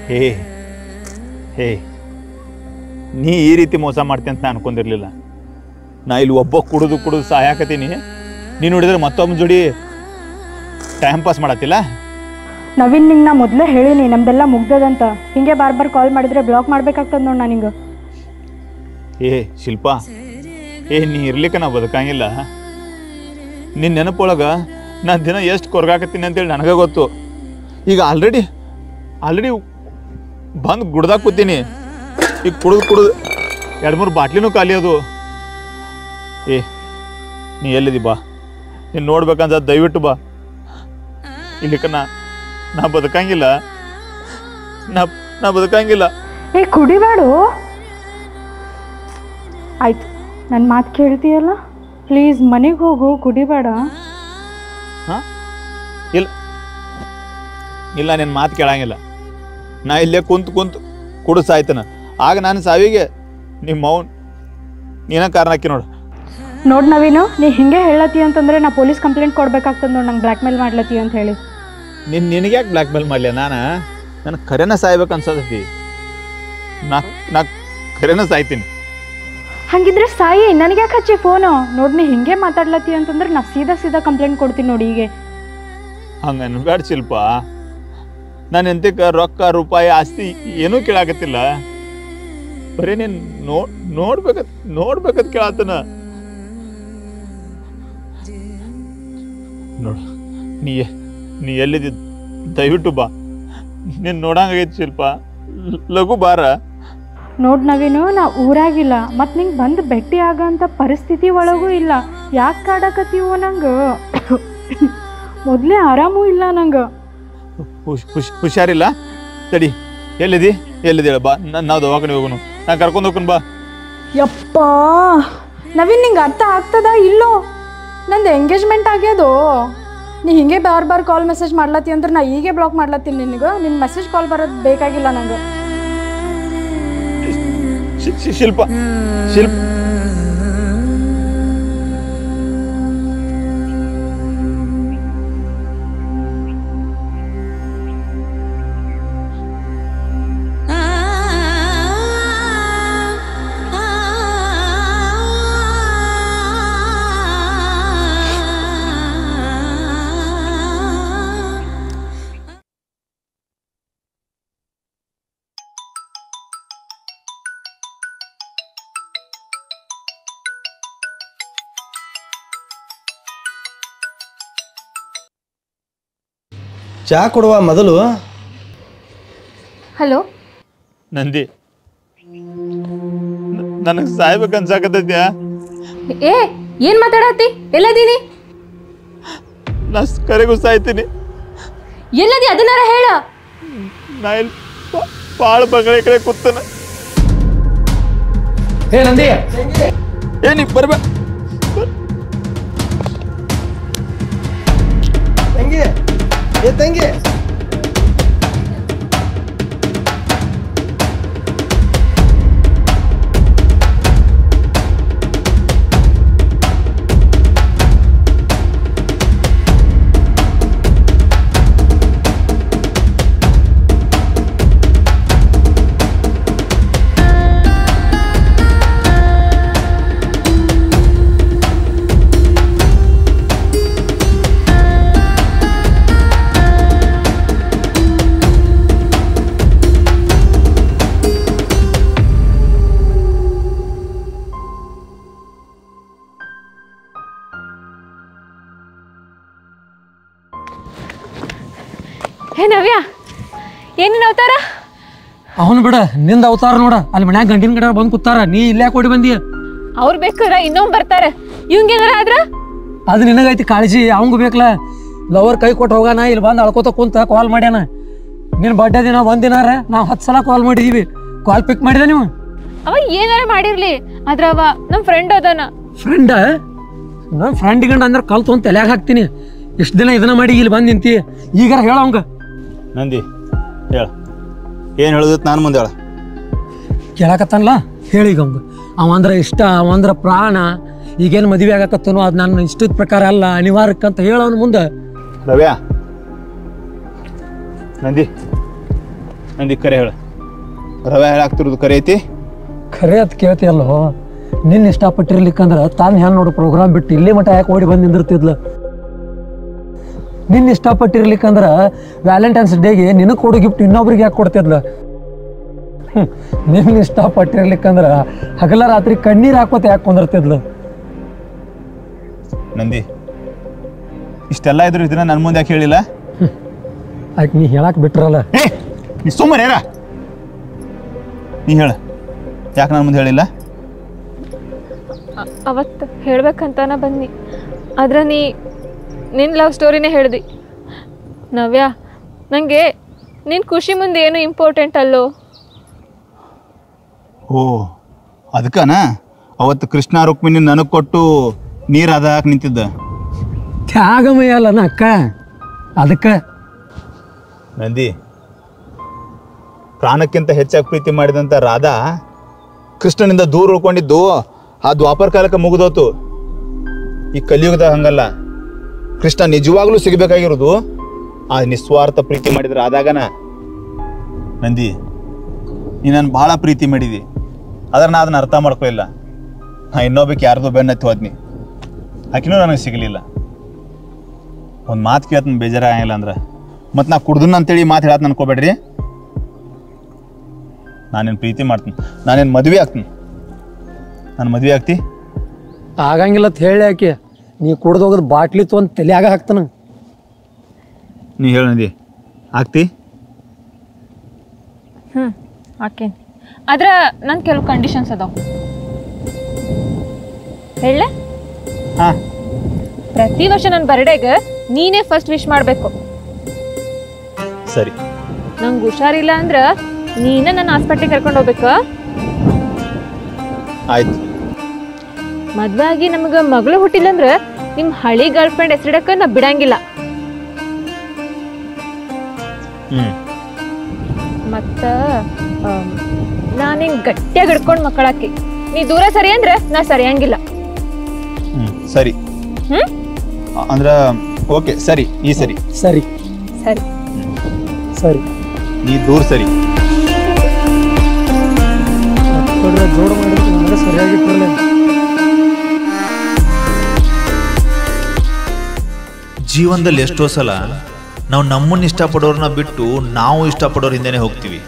ಹೇ ನೀ ಈ ರೀತಿ ಮೋಸ ಮಾಡ್ತೀನಿ ಅಂತ ನಾನು ಅನ್ಕೊಂಡಿರ್ಲಿಲ್ಲ. ನಾ ಇಲ್ಲಿ ಒಬ್ಬ ಕುಡಿದು ಸಾಯಾಕತ್ತೀನಿ, ನೀನು ನೋಡಿದ್ರೆ ಮತ್ತೊಬ್ಬ ಜೋಡಿ ಟೈಮ್ ಪಾಸ್ ಮಾಡತ್ತಿಲ್ಲ. ನವೀನ್, ನಿಂಗೆ ನಾ ಮೊದಲೇ ಹೇಳೀನಿ ನಮ್ದೆಲ್ಲ ಮುಗ್ದದಂತ. ಹಿಂಗೆ ಬಾರ್ ಕಾಲ್ ಮಾಡಿದ್ರೆ ಬ್ಲಾಕ್ ಮಾಡ್ಬೇಕಾಗ್ತದ ನೋಡಿ ನಾನು ಹಿಂಗೆ. ಶಿಲ್ಪ, ನೀ ಇರ್ಲಿಕ್ಕೆ ನಾ ಬದುಕಂಗಿಲ್ಲ. ನಿನ್ನ ನೆನಪೊಳಗೆ ನಾನು ದಿನ ಎಷ್ಟು ಕೊರ್ಗಾಕತ್ತೀನಿ ಅಂತೇಳಿ ನನಗೆ ಗೊತ್ತು. ಈಗ ಆಲ್ರೆಡಿ ಬಂದು ಗುಡ್ದಾಗ ಕೂತೀನಿ. ಈಗ ಕುಡಿದು 2-3 ಬಾಟ್ಲಿನೂ ಖಾಲಿ ಅದು. ನೀ ಎಲ್ಲಿದಿ ಬಾ, ನೀನು ನೋಡ್ಬೇಕಂತ ದಯವಿಟ್ಟು ಬಾ. ಇಲ್ಲಿಕ ನಾ ಬದುಕಂಗಿಲ್ಲ, ನಾ ಬದುಕಂಗಿಲ್ಲ. ಕುಡಿಬೇಡು. ಆಯ್ತು, ನನ್ನ ಮಾತು ಕೇಳ್ತೀಯಲ್ಲ, ಪ್ಲೀಸ್ ಮನೆಗೆ ಹೋಗು, ಕುಡಿಬೇಡ. ಹಾಂ, ಇಲ್ಲ ನಿನ್ನ ಮಾತು ಕೇಳಂಗಿಲ್ಲ. ನಾ ಇಲ್ಲೇ ಕುಂತು ಕುಡಿದು ಸಾಯ್ತಾನ. ಆಗ ನಾನು ಸಾವಿಗೆ ನಿಮ್ಮ ನೀನ ಕಾರಣ ಹಾಕಿ ನೋಡು. ನೋಡಿ ನವೀನು, ನೀ ಹಿಂಗೆ ಹೇಳತ್ತಿ ಅಂತಂದ್ರೆ ನಾ ಪೊಲೀಸ್ ಕಂಪ್ಲೇಂಟ್ ಕೊಡ್ಬೇಕಾಗ್ತದೆ ನೋಡಿ, ನಂಗೆ ಬ್ಲ್ಯಾಕ್ ಮೇಲ್ ಮಾಡ್ಲತ್ತಿ ಅಂತ ಹೇಳಿ. ನಿನಗೆ ಯಾಕೆ ಬ್ಲ್ಯಾಕ್ ಮೇಲ್ ಮಾಡಲಿ? ನನಗೆ ಖರೇನ ಸಾಯ್ಬೇಕು ಅನ್ಸತೈತಿ. ನಾ ಖರೇನ ಸಾಯ್ತೀನಿ. ಹಂಗಿದ್ರೆ ಸಾಯಿ, ನನಗೆ ಯಾಕೆ ಹಚ್ಚಿ ಫೋನು? ನೋಡಿ ನೀ ಹಿಂಗೆ ಮಾತಾಡ್ಲತ್ತಿ ಅಂತಂದ್ರೆ ನಾ ಸೀದಾ ಕಂಪ್ಲೇಂಟ್ ಕೊಡ್ತೀನಿ ನೋಡಿ. ಈಗ ಹಂಗೆ ಅನ್ಬೇಡ ಶಿಲ್ಪ. ನಾನು ಎಂತಕ್ಕೆ ರೊಕ್ಕ ರೂಪಾಯಿ ಆಸ್ತಿ ಏನೂ ಕೇಳಾಕತ್ತಿಲ್ಲ. ಬರೀ ನೀನು ನೋಡ್ಬೇಕತ್ ಕೇಳತ್ತನ. ನೋಡು, ನೀ ಎಲ್ಲಿದ್ದಿ ದಯವಿಟ್ಟು ಬಾ. ನೀನು ನೋಡಂಗಾಗೈತಿ ಶಿಲ್ಪ, ಲಘು ಬಾರ. ನೋಡಿ ನವೀನು, ನಾ ಊರಾಗಿಲ್ಲ, ಮತ್ತು ನಿಂಗೆ ಬಂದು ಭೇಟಿ ಆಗಂಥ ಪರಿಸ್ಥಿತಿ ಒಳಗೂ ಇಲ್ಲ. ಯಾಕೆ ಕಾಡಕತ್ತೀವೋ? ನಂಗೆ ಮೊದಲೇ ಆರಾಮೂ ಇಲ್ಲ. ನಂಗೆ ಹುಷಾರಿಲ್ಲ. ತಡಿ, ಎಲ್ಲಿದಿ ಹೇಳ ಬಾ, ನಾವು ದವಾಖಾನೆ ಹೋಗೋನು, ನಾನು ಕರ್ಕೊಂಡು ಹೋಗ್ತೀನಿ ಬಾ. ಯಪ್ಪ ನವೀನ್, ನಿಂಗೆ ಅರ್ಥ ಆಗ್ತದ ಇಲ್ಲೋ? ನಂದು ಎಂಗೇಜ್ಮೆಂಟ್ ಆಗ್ಯದು. ನೀ ಹಿಂಗೆ ಬಾರ್ ಕಾಲ್ ಮೆಸೇಜ್ ಮಾಡ್ಲತ್ತಿ ಅಂದ್ರೆ ನಾ ಹೀಗೆ ಬ್ಲಾಕ್ ಮಾಡ್ಲತ್ತೀನಿ ನಿನಗೆ. ನಿನ್ನ ಮೆಸೇಜ್ ಕಾಲ್ ಬರೋದು ಬೇಕಾಗಿಲ್ಲ ನಂಗೆ. ಶಿಲ್ಪ ಚಾ ಕೊಡುವ ಮೊದಲು. ಹಲೋ ನಂದಿ, ನನಗೆ ಸಾಯ್ಬೇಕು ಅನ್ಸಾಕತ್ತೈತ್ಯಾ? ಏನ್ ಮಾತಾಡತ್ತಿ? ಎಲ್ಲದೀನಿ? ನಾ ಕರೆಗೂ ಸಾಯ್ತೀನಿ. ಎಲ್ಲದಿ ಅದನ್ನಾರ ಹೇಳ. ನಾ ಇಲ್ಲಿ ಬಾಳ ಬಗಳೆ ಕಡೆ ಕೂತನ. ನಂದಿ, ನೀ ಬರ್ಬೇ. ತಂಗಿ, ಹೇ ನವ್ಯ, ಏನೇನು ಅವತಾರ? ಅವನು ಬಿಡ, ನಿಂದ ಅವತಾರ ನೋಡ. ಅಲ್ಲಿ ಮನ್ಯಾಗ ಗಂಡಿನ ಕಡೆ ಬಂದು ಕೂತಾರ, ನೀ ಇಲ್ಲೇ ಕೊಡಿ ಬಂದಿ. ಅವ್ರು ಬೇಕಾದ್ರೆ ಇನ್ನೊಮ್ಮೆ ಬರ್ತಾರೆ. ಇವಂಗೇನಾರ ಆದ್ರ ಅದು ನಿನಗೈತಿ ಕಾಳಜಿ, ಅವಂಗ ಬೇಕಲ್ಲ. ಲವರ್ ಕೈ ಕೊಟ್ಟು ಹೋಗೋಣ, ಇಲ್ಲಿ ಬಂದು ಅಳ್ಕೋತ ಕುಂತ ಕಾಲ್ ಮಾಡ್ಯಾನ. ನಿನ್ನ ಬರ್ಡೇ ದಿನ ಒಂದಿನಾರ ನಾವು 10 ಸಲ ಕಾಲ್ ಮಾಡಿದೀವಿ. ಕಾಲ್ ಪಿಕ್ ಮಾಡಿದ ನೀವು? ಅವ ಏನಾರ ಮಾಡಿರ್ಲಿ, ಆದ್ರ ಅವ ನಮ್ಮ ಫ್ರೆಂಡ್ ಅದಾನ. ಫ್ರೆಂಡ? ನಮ್ಮ ಫ್ರೆಂಡಿಗಂಡ ಅಂದ್ರೆ ಕಲ್ತು ಅಂತ ತಲೆಯಾಗ ಹಾಕ್ತೀನಿ. ಇಷ್ಟು ದಿನ ಇದನ್ನ ಮಾಡಿ ಇಲ್ಲಿ ಬಂದು ನಿಂತಿ, ಈಗಾರ ಹೇಳ ಅವಂಗ. ನಂದಿ ಹೇಳ, ಏನು ಹೇಳುದು ನಾನು ಮುಂದೆ ಹೇಳ. ಕೇಳಕತ್ತಲ್ಲ ಹೇಳೀಗ ಅವಂಗ. ಅವಂದ್ರೆ ಇಷ್ಟ, ಅವಂದ್ರೆ ಪ್ರಾಣ. ಈಗೇನು ಮದುವೆ ಆಗಕತ್ತನೋ ಅದು ನನ್ನ ಇಷ್ಟದ ಪ್ರಕಾರ ಅಲ್ಲ, ಅನಿವಾರ್ಯಕ್ಕಂತ ಹೇಳೋನು ಮುಂದೆ. ರವ್ಯಾ, ನಂದಿ ನಂದಿ ಕರೆ ಹೇಳ. ರವ್ಯಾ ಹೇಳಾಗ್ತಿರೋದು ಕರೆ ಐತಿ? ಖರೆ ಅದು ಕೇಳ್ತೀಯಲ್ಲೋ. ನಿನ್ನ ಇಷ್ಟಪಟ್ಟಿರ್ಲಿಕ್ಕಂದ್ರೆ ತಾನು ಹೆಣ್ಣು ನೋಡು ಪ್ರೋಗ್ರಾಮ್ ಬಿಟ್ಟು ಇಲ್ಲಿ ಮಟ್ಟ ಯಾಕೆ ಓಡಿ ಬಂದು ನಿಂದಿರ್ತಿದ್ಲು. ನಿನ್ನ ಇಷ್ಟಪಟ್ಟಿರ್ಲಿಕ್ಕಂದ್ರೆ ವ್ಯಾಲೆಂಟೈನ್ಸ್ ಡೇಗೆ ನಿನಗೆ ಕೊಡು ಗಿಫ್ಟ್ ಇನ್ನೊಬ್ರಿಗೆ ಯಾಕೆ ಕೊಡ್ತಿದ್ಲು. ನಿನ್ನ ಇಷ್ಟಪಟ್ಟಿರ್ಲಿಕ್ಕಂದ್ರೆ ಹಗಲ ರಾತ್ರಿ ಕಣ್ಣೀರು ಹಾಕೋತ ಯಾಕೆ ಕುಂದಿರ್ತಿದ್ಲು. ನಂದಿ, ಇಷ್ಟೆಲ್ಲ ಇದ್ರು ಇದನ್ನ ನನ್ನ ಮುಂದೆ ಯಾಕೆ ಹೇಳಿಲ್ಲ? ಆಯ್ತು, ನೀ ಹೇಳಕ್ಕೆ ಬಿಟ್ರಲ್ಲ. ನೀ ಸುಮ್ಮನೆ ಯಾರ ನೀ ಹೇಳ, ಯಾಕೆ ನನ್ನ ಮುಂದೆ ಹೇಳಿಲ್ಲ? ಅವತ್ತು ಹೇಳ್ಬೇಕಂತಾನ ಬನ್ನಿ, ಆದ್ರೆ ನಿನ್ನ ಲವ್ ಸ್ಟೋರಿನೇ ಹೇಳ್ದಿ. ನವ್ಯ, ನನಗೆ ನಿನ್ನ ಖುಷಿ ಮುಂದೆ ಏನು ಇಂಪಾರ್ಟೆಂಟ್ ಅಲ್ಲೋ. ಓ ಅದಕ್ಕನ ಅವತ್ತು ಕೃಷ್ಣ ರುಕ್ಮಿಣಿ ನನಗೆ ಕೊಟ್ಟು ನೀರು ಅದಾಕ ನಿಂತಿದ್ದ. ತ್ಯಾಗಮಯ ಅಲ್ಲನ ಅಕ್ಕ, ಅದಕ್ಕೆ. ನಂದಿ, ಪ್ರಾಣಕ್ಕಿಂತ ಹೆಚ್ಚಾಗಿ ಪ್ರೀತಿ ಮಾಡಿದಂಥ ರಾಧಾ ಕೃಷ್ಣನಿಂದ ದೂರ ಉಳ್ಕೊಂಡಿದ್ದು ಆ ದ್ವಾಪರ ಕಾಲಕ್ಕೆ ಮುಗಿದೋತು. ಈ ಕಲಿಯುಗದಾಗ ಹಂಗಲ್ಲ. ಕೃಷ್ಣ ನಿಜವಾಗ್ಲೂ ಸಿಗಬೇಕಾಗಿರೋದು ಆ ನಿಸ್ವಾರ್ಥ ಪ್ರೀತಿ ಮಾಡಿದ್ರೆ ಆದಾಗನ. ನಂದಿ, ನೀ ನಾನು ಭಾಳ ಪ್ರೀತಿ ಮಾಡಿದಿ, ಆದ್ರೆ ನಾ ಅದನ್ನ ಅರ್ಥ ಮಾಡ್ಕೊಳ್ಳಿಲ್ಲ. ನಾ ಇನ್ನೊಬ್ಬಕ್ಕೆ ಯಾರ್ದು ಬೆನ್ನತ್ತಿ ಹೋದ್ನಿ, ಆಕಿನೂ ನನಗೆ ಸಿಗಲಿಲ್ಲ. ಒಂದು ಮಾತು ಕೇಳ್ತೀನಿ ಬೇಜಾರಾಗಿಲ್ಲ ಅಂದ್ರೆ, ಮತ್ತು ನಾ ಕುಡ್ದನ್ನ ಅಂತೇಳಿ ಮಾತು ಹೇಳತ್ ಅನ್ಕೋಬೇಡ್ರಿ. ನಾನೇನು ಪ್ರೀತಿ ಮಾಡ್ತೀನಿ, ನಾನೇನು ಮದುವೆ ಆಗ್ತೀನಿ. ನಾನು ಮದುವೆ ಆಗ್ತಿ? ಆಗಂಗಿಲ್ಲ ಅಂತ ಹೇಳಿ ಯಾಕೆ? ನೀ ಕುಡ್ದೋಗೋದು ಬಾಟ್ಲಿ ತೊಗೊಂಡು ತಲೆಯಾಗ ಹಾಕ್ತಾನ. ನೀ ಹೇಳ ನಂದಿ, ಆಗ್ತಿ? ಆಕೇನು, ಆದ್ರೆ ನನ್ನ ಕೆಲವು ಕಂಡೀಷನ್ಸ್ ಅದಾವ. ಹೇಳ? ಹಾಂ. ಪ್ರತಿ ವರ್ಷ ನನ್ನ ಬರ್ಡೇಗೆ ನೀನೇ ಫಸ್ಟ್ ವಿಶ್ ಮಾಡಬೇಕು. ಸರಿ. ನಂಗೆ ಹುಷಾರಿಲ್ಲ ಅಂದ್ರೆ ನೀನೇ ನನ್ನ ಹಾಸ್ಪಿಟ್ಲಿಗೆ ಕರ್ಕೊಂಡು ಹೋಗ್ಬೇಕು. ಆಯ್ತು. ಮದ್ವೆ ಆಗಿ ನಮಗೆ ಮಗಳು ಹುಟ್ಟಿಲ್ಲ ಅಂದ್ರೆ ನಿಮ್ಮ ಹಳಿ ಗರ್ಲ್ ಫ್ರೆಂಡ್ ಹೆಸರಿಡಕ್ಕೆ ನಾ ಬಿಡಂಗಿಲ್ಲ. ಮತ್ತ ನಾನು ಹಿಂಗೆ ಗಟ್ಟಿಯಾಗಿ ಹಿಡ್ಕೊಂಡು ಮಕ್ಕಳಾಕಿ. ನೀ ದೂರ ಸರಿ ಅಂದ್ರೆ ನಾ ಸರಿಯಂಗಿಲ್ಲ. ಸರಿ. ಅಂದ್ರ ಓಕೆ, ಸರಿ. ಈ ಸರಿ ಸರಿ ಸರಿ ಸರಿ. ನೀ ದೂರ ಸರಿ. ಜೋಡು ಮಾಡಿದ್ರೆ ಸರಿಯಾಗಿಟ್ಟರಲ್ಲ. ಜೀವನದಲ್ಲಿ ಎಷ್ಟೋ ಸಲ ನಾವು ನಮ್ಮನ್ನು ಇಷ್ಟಪಡೋರನ್ನ ಬಿಟ್ಟು ನಾವು ಇಷ್ಟಪಡೋರ ಹಿಂದೆನೇ ಹೋಗ್ತೀವಿ.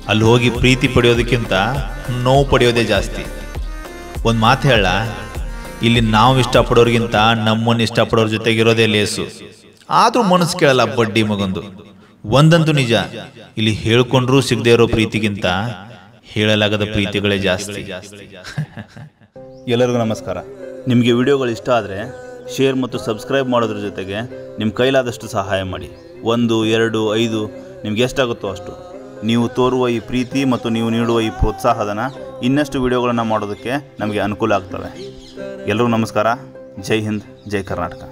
ಅಲ್ಲಿ ಹೋಗಿ ಪ್ರೀತಿ ಪಡೆಯೋದಕ್ಕಿಂತ ನೋವು ಪಡೆಯೋದೇ ಜಾಸ್ತಿ. ಒಂದು ಮಾತು ಹೇಳ, ಇಲ್ಲಿ ನಾವು ಇಷ್ಟಪಡೋರಿಗಿಂತ ನಮ್ಮನ್ನು ಇಷ್ಟಪಡೋರ ಜೊತೆಗಿರೋದೇ ಲೇಸು. ಆದರೂ ಮನಸ್ಸು ಕೇಳಲ್ಲ ಬಡ್ಡಿ ಮಗಂದು. ಒಂದಂತೂ ನಿಜ, ಇಲ್ಲಿ ಹೇಳ್ಕೊಂಡ್ರೂ ಸಿಗದೆ ಇರೋ ಪ್ರೀತಿಗಿಂತ ಹೇಳಲಾಗದ ಪ್ರೀತಿಗಳೇ ಜಾಸ್ತಿ. ಎಲ್ಲರಿಗೂ ನಮಸ್ಕಾರ. ನಿಮಗೆ ವಿಡಿಯೋಗಳು ಇಷ್ಟ ಆದರೆ ಶೇರ್ ಮತ್ತು ಸಬ್ಸ್ಕ್ರೈಬ್ ಮಾಡೋದ್ರ ಜೊತೆಗೆ ನಿಮ್ಮ ಕೈಲಾದಷ್ಟು ಸಹಾಯ ಮಾಡಿ. 1, 2, 5 ನಿಮ್ಗೆ ಎಷ್ಟಾಗುತ್ತೋ ಅಷ್ಟು. ನೀವು ತೋರುವ ಈ ಪ್ರೀತಿ ಮತ್ತು ನೀವು ನೀಡುವ ಈ ಪ್ರೋತ್ಸಾಹಧನ ಇನ್ನಷ್ಟು ವಿಡಿಯೋಗಳನ್ನು ಮಾಡೋದಕ್ಕೆ ನಮಗೆ ಅನುಕೂಲ ಆಗ್ತವೆ. ಎಲ್ಲರಿಗೂ ನಮಸ್ಕಾರ. ಜೈ ಹಿಂದ್, ಜೈ ಕರ್ನಾಟಕ.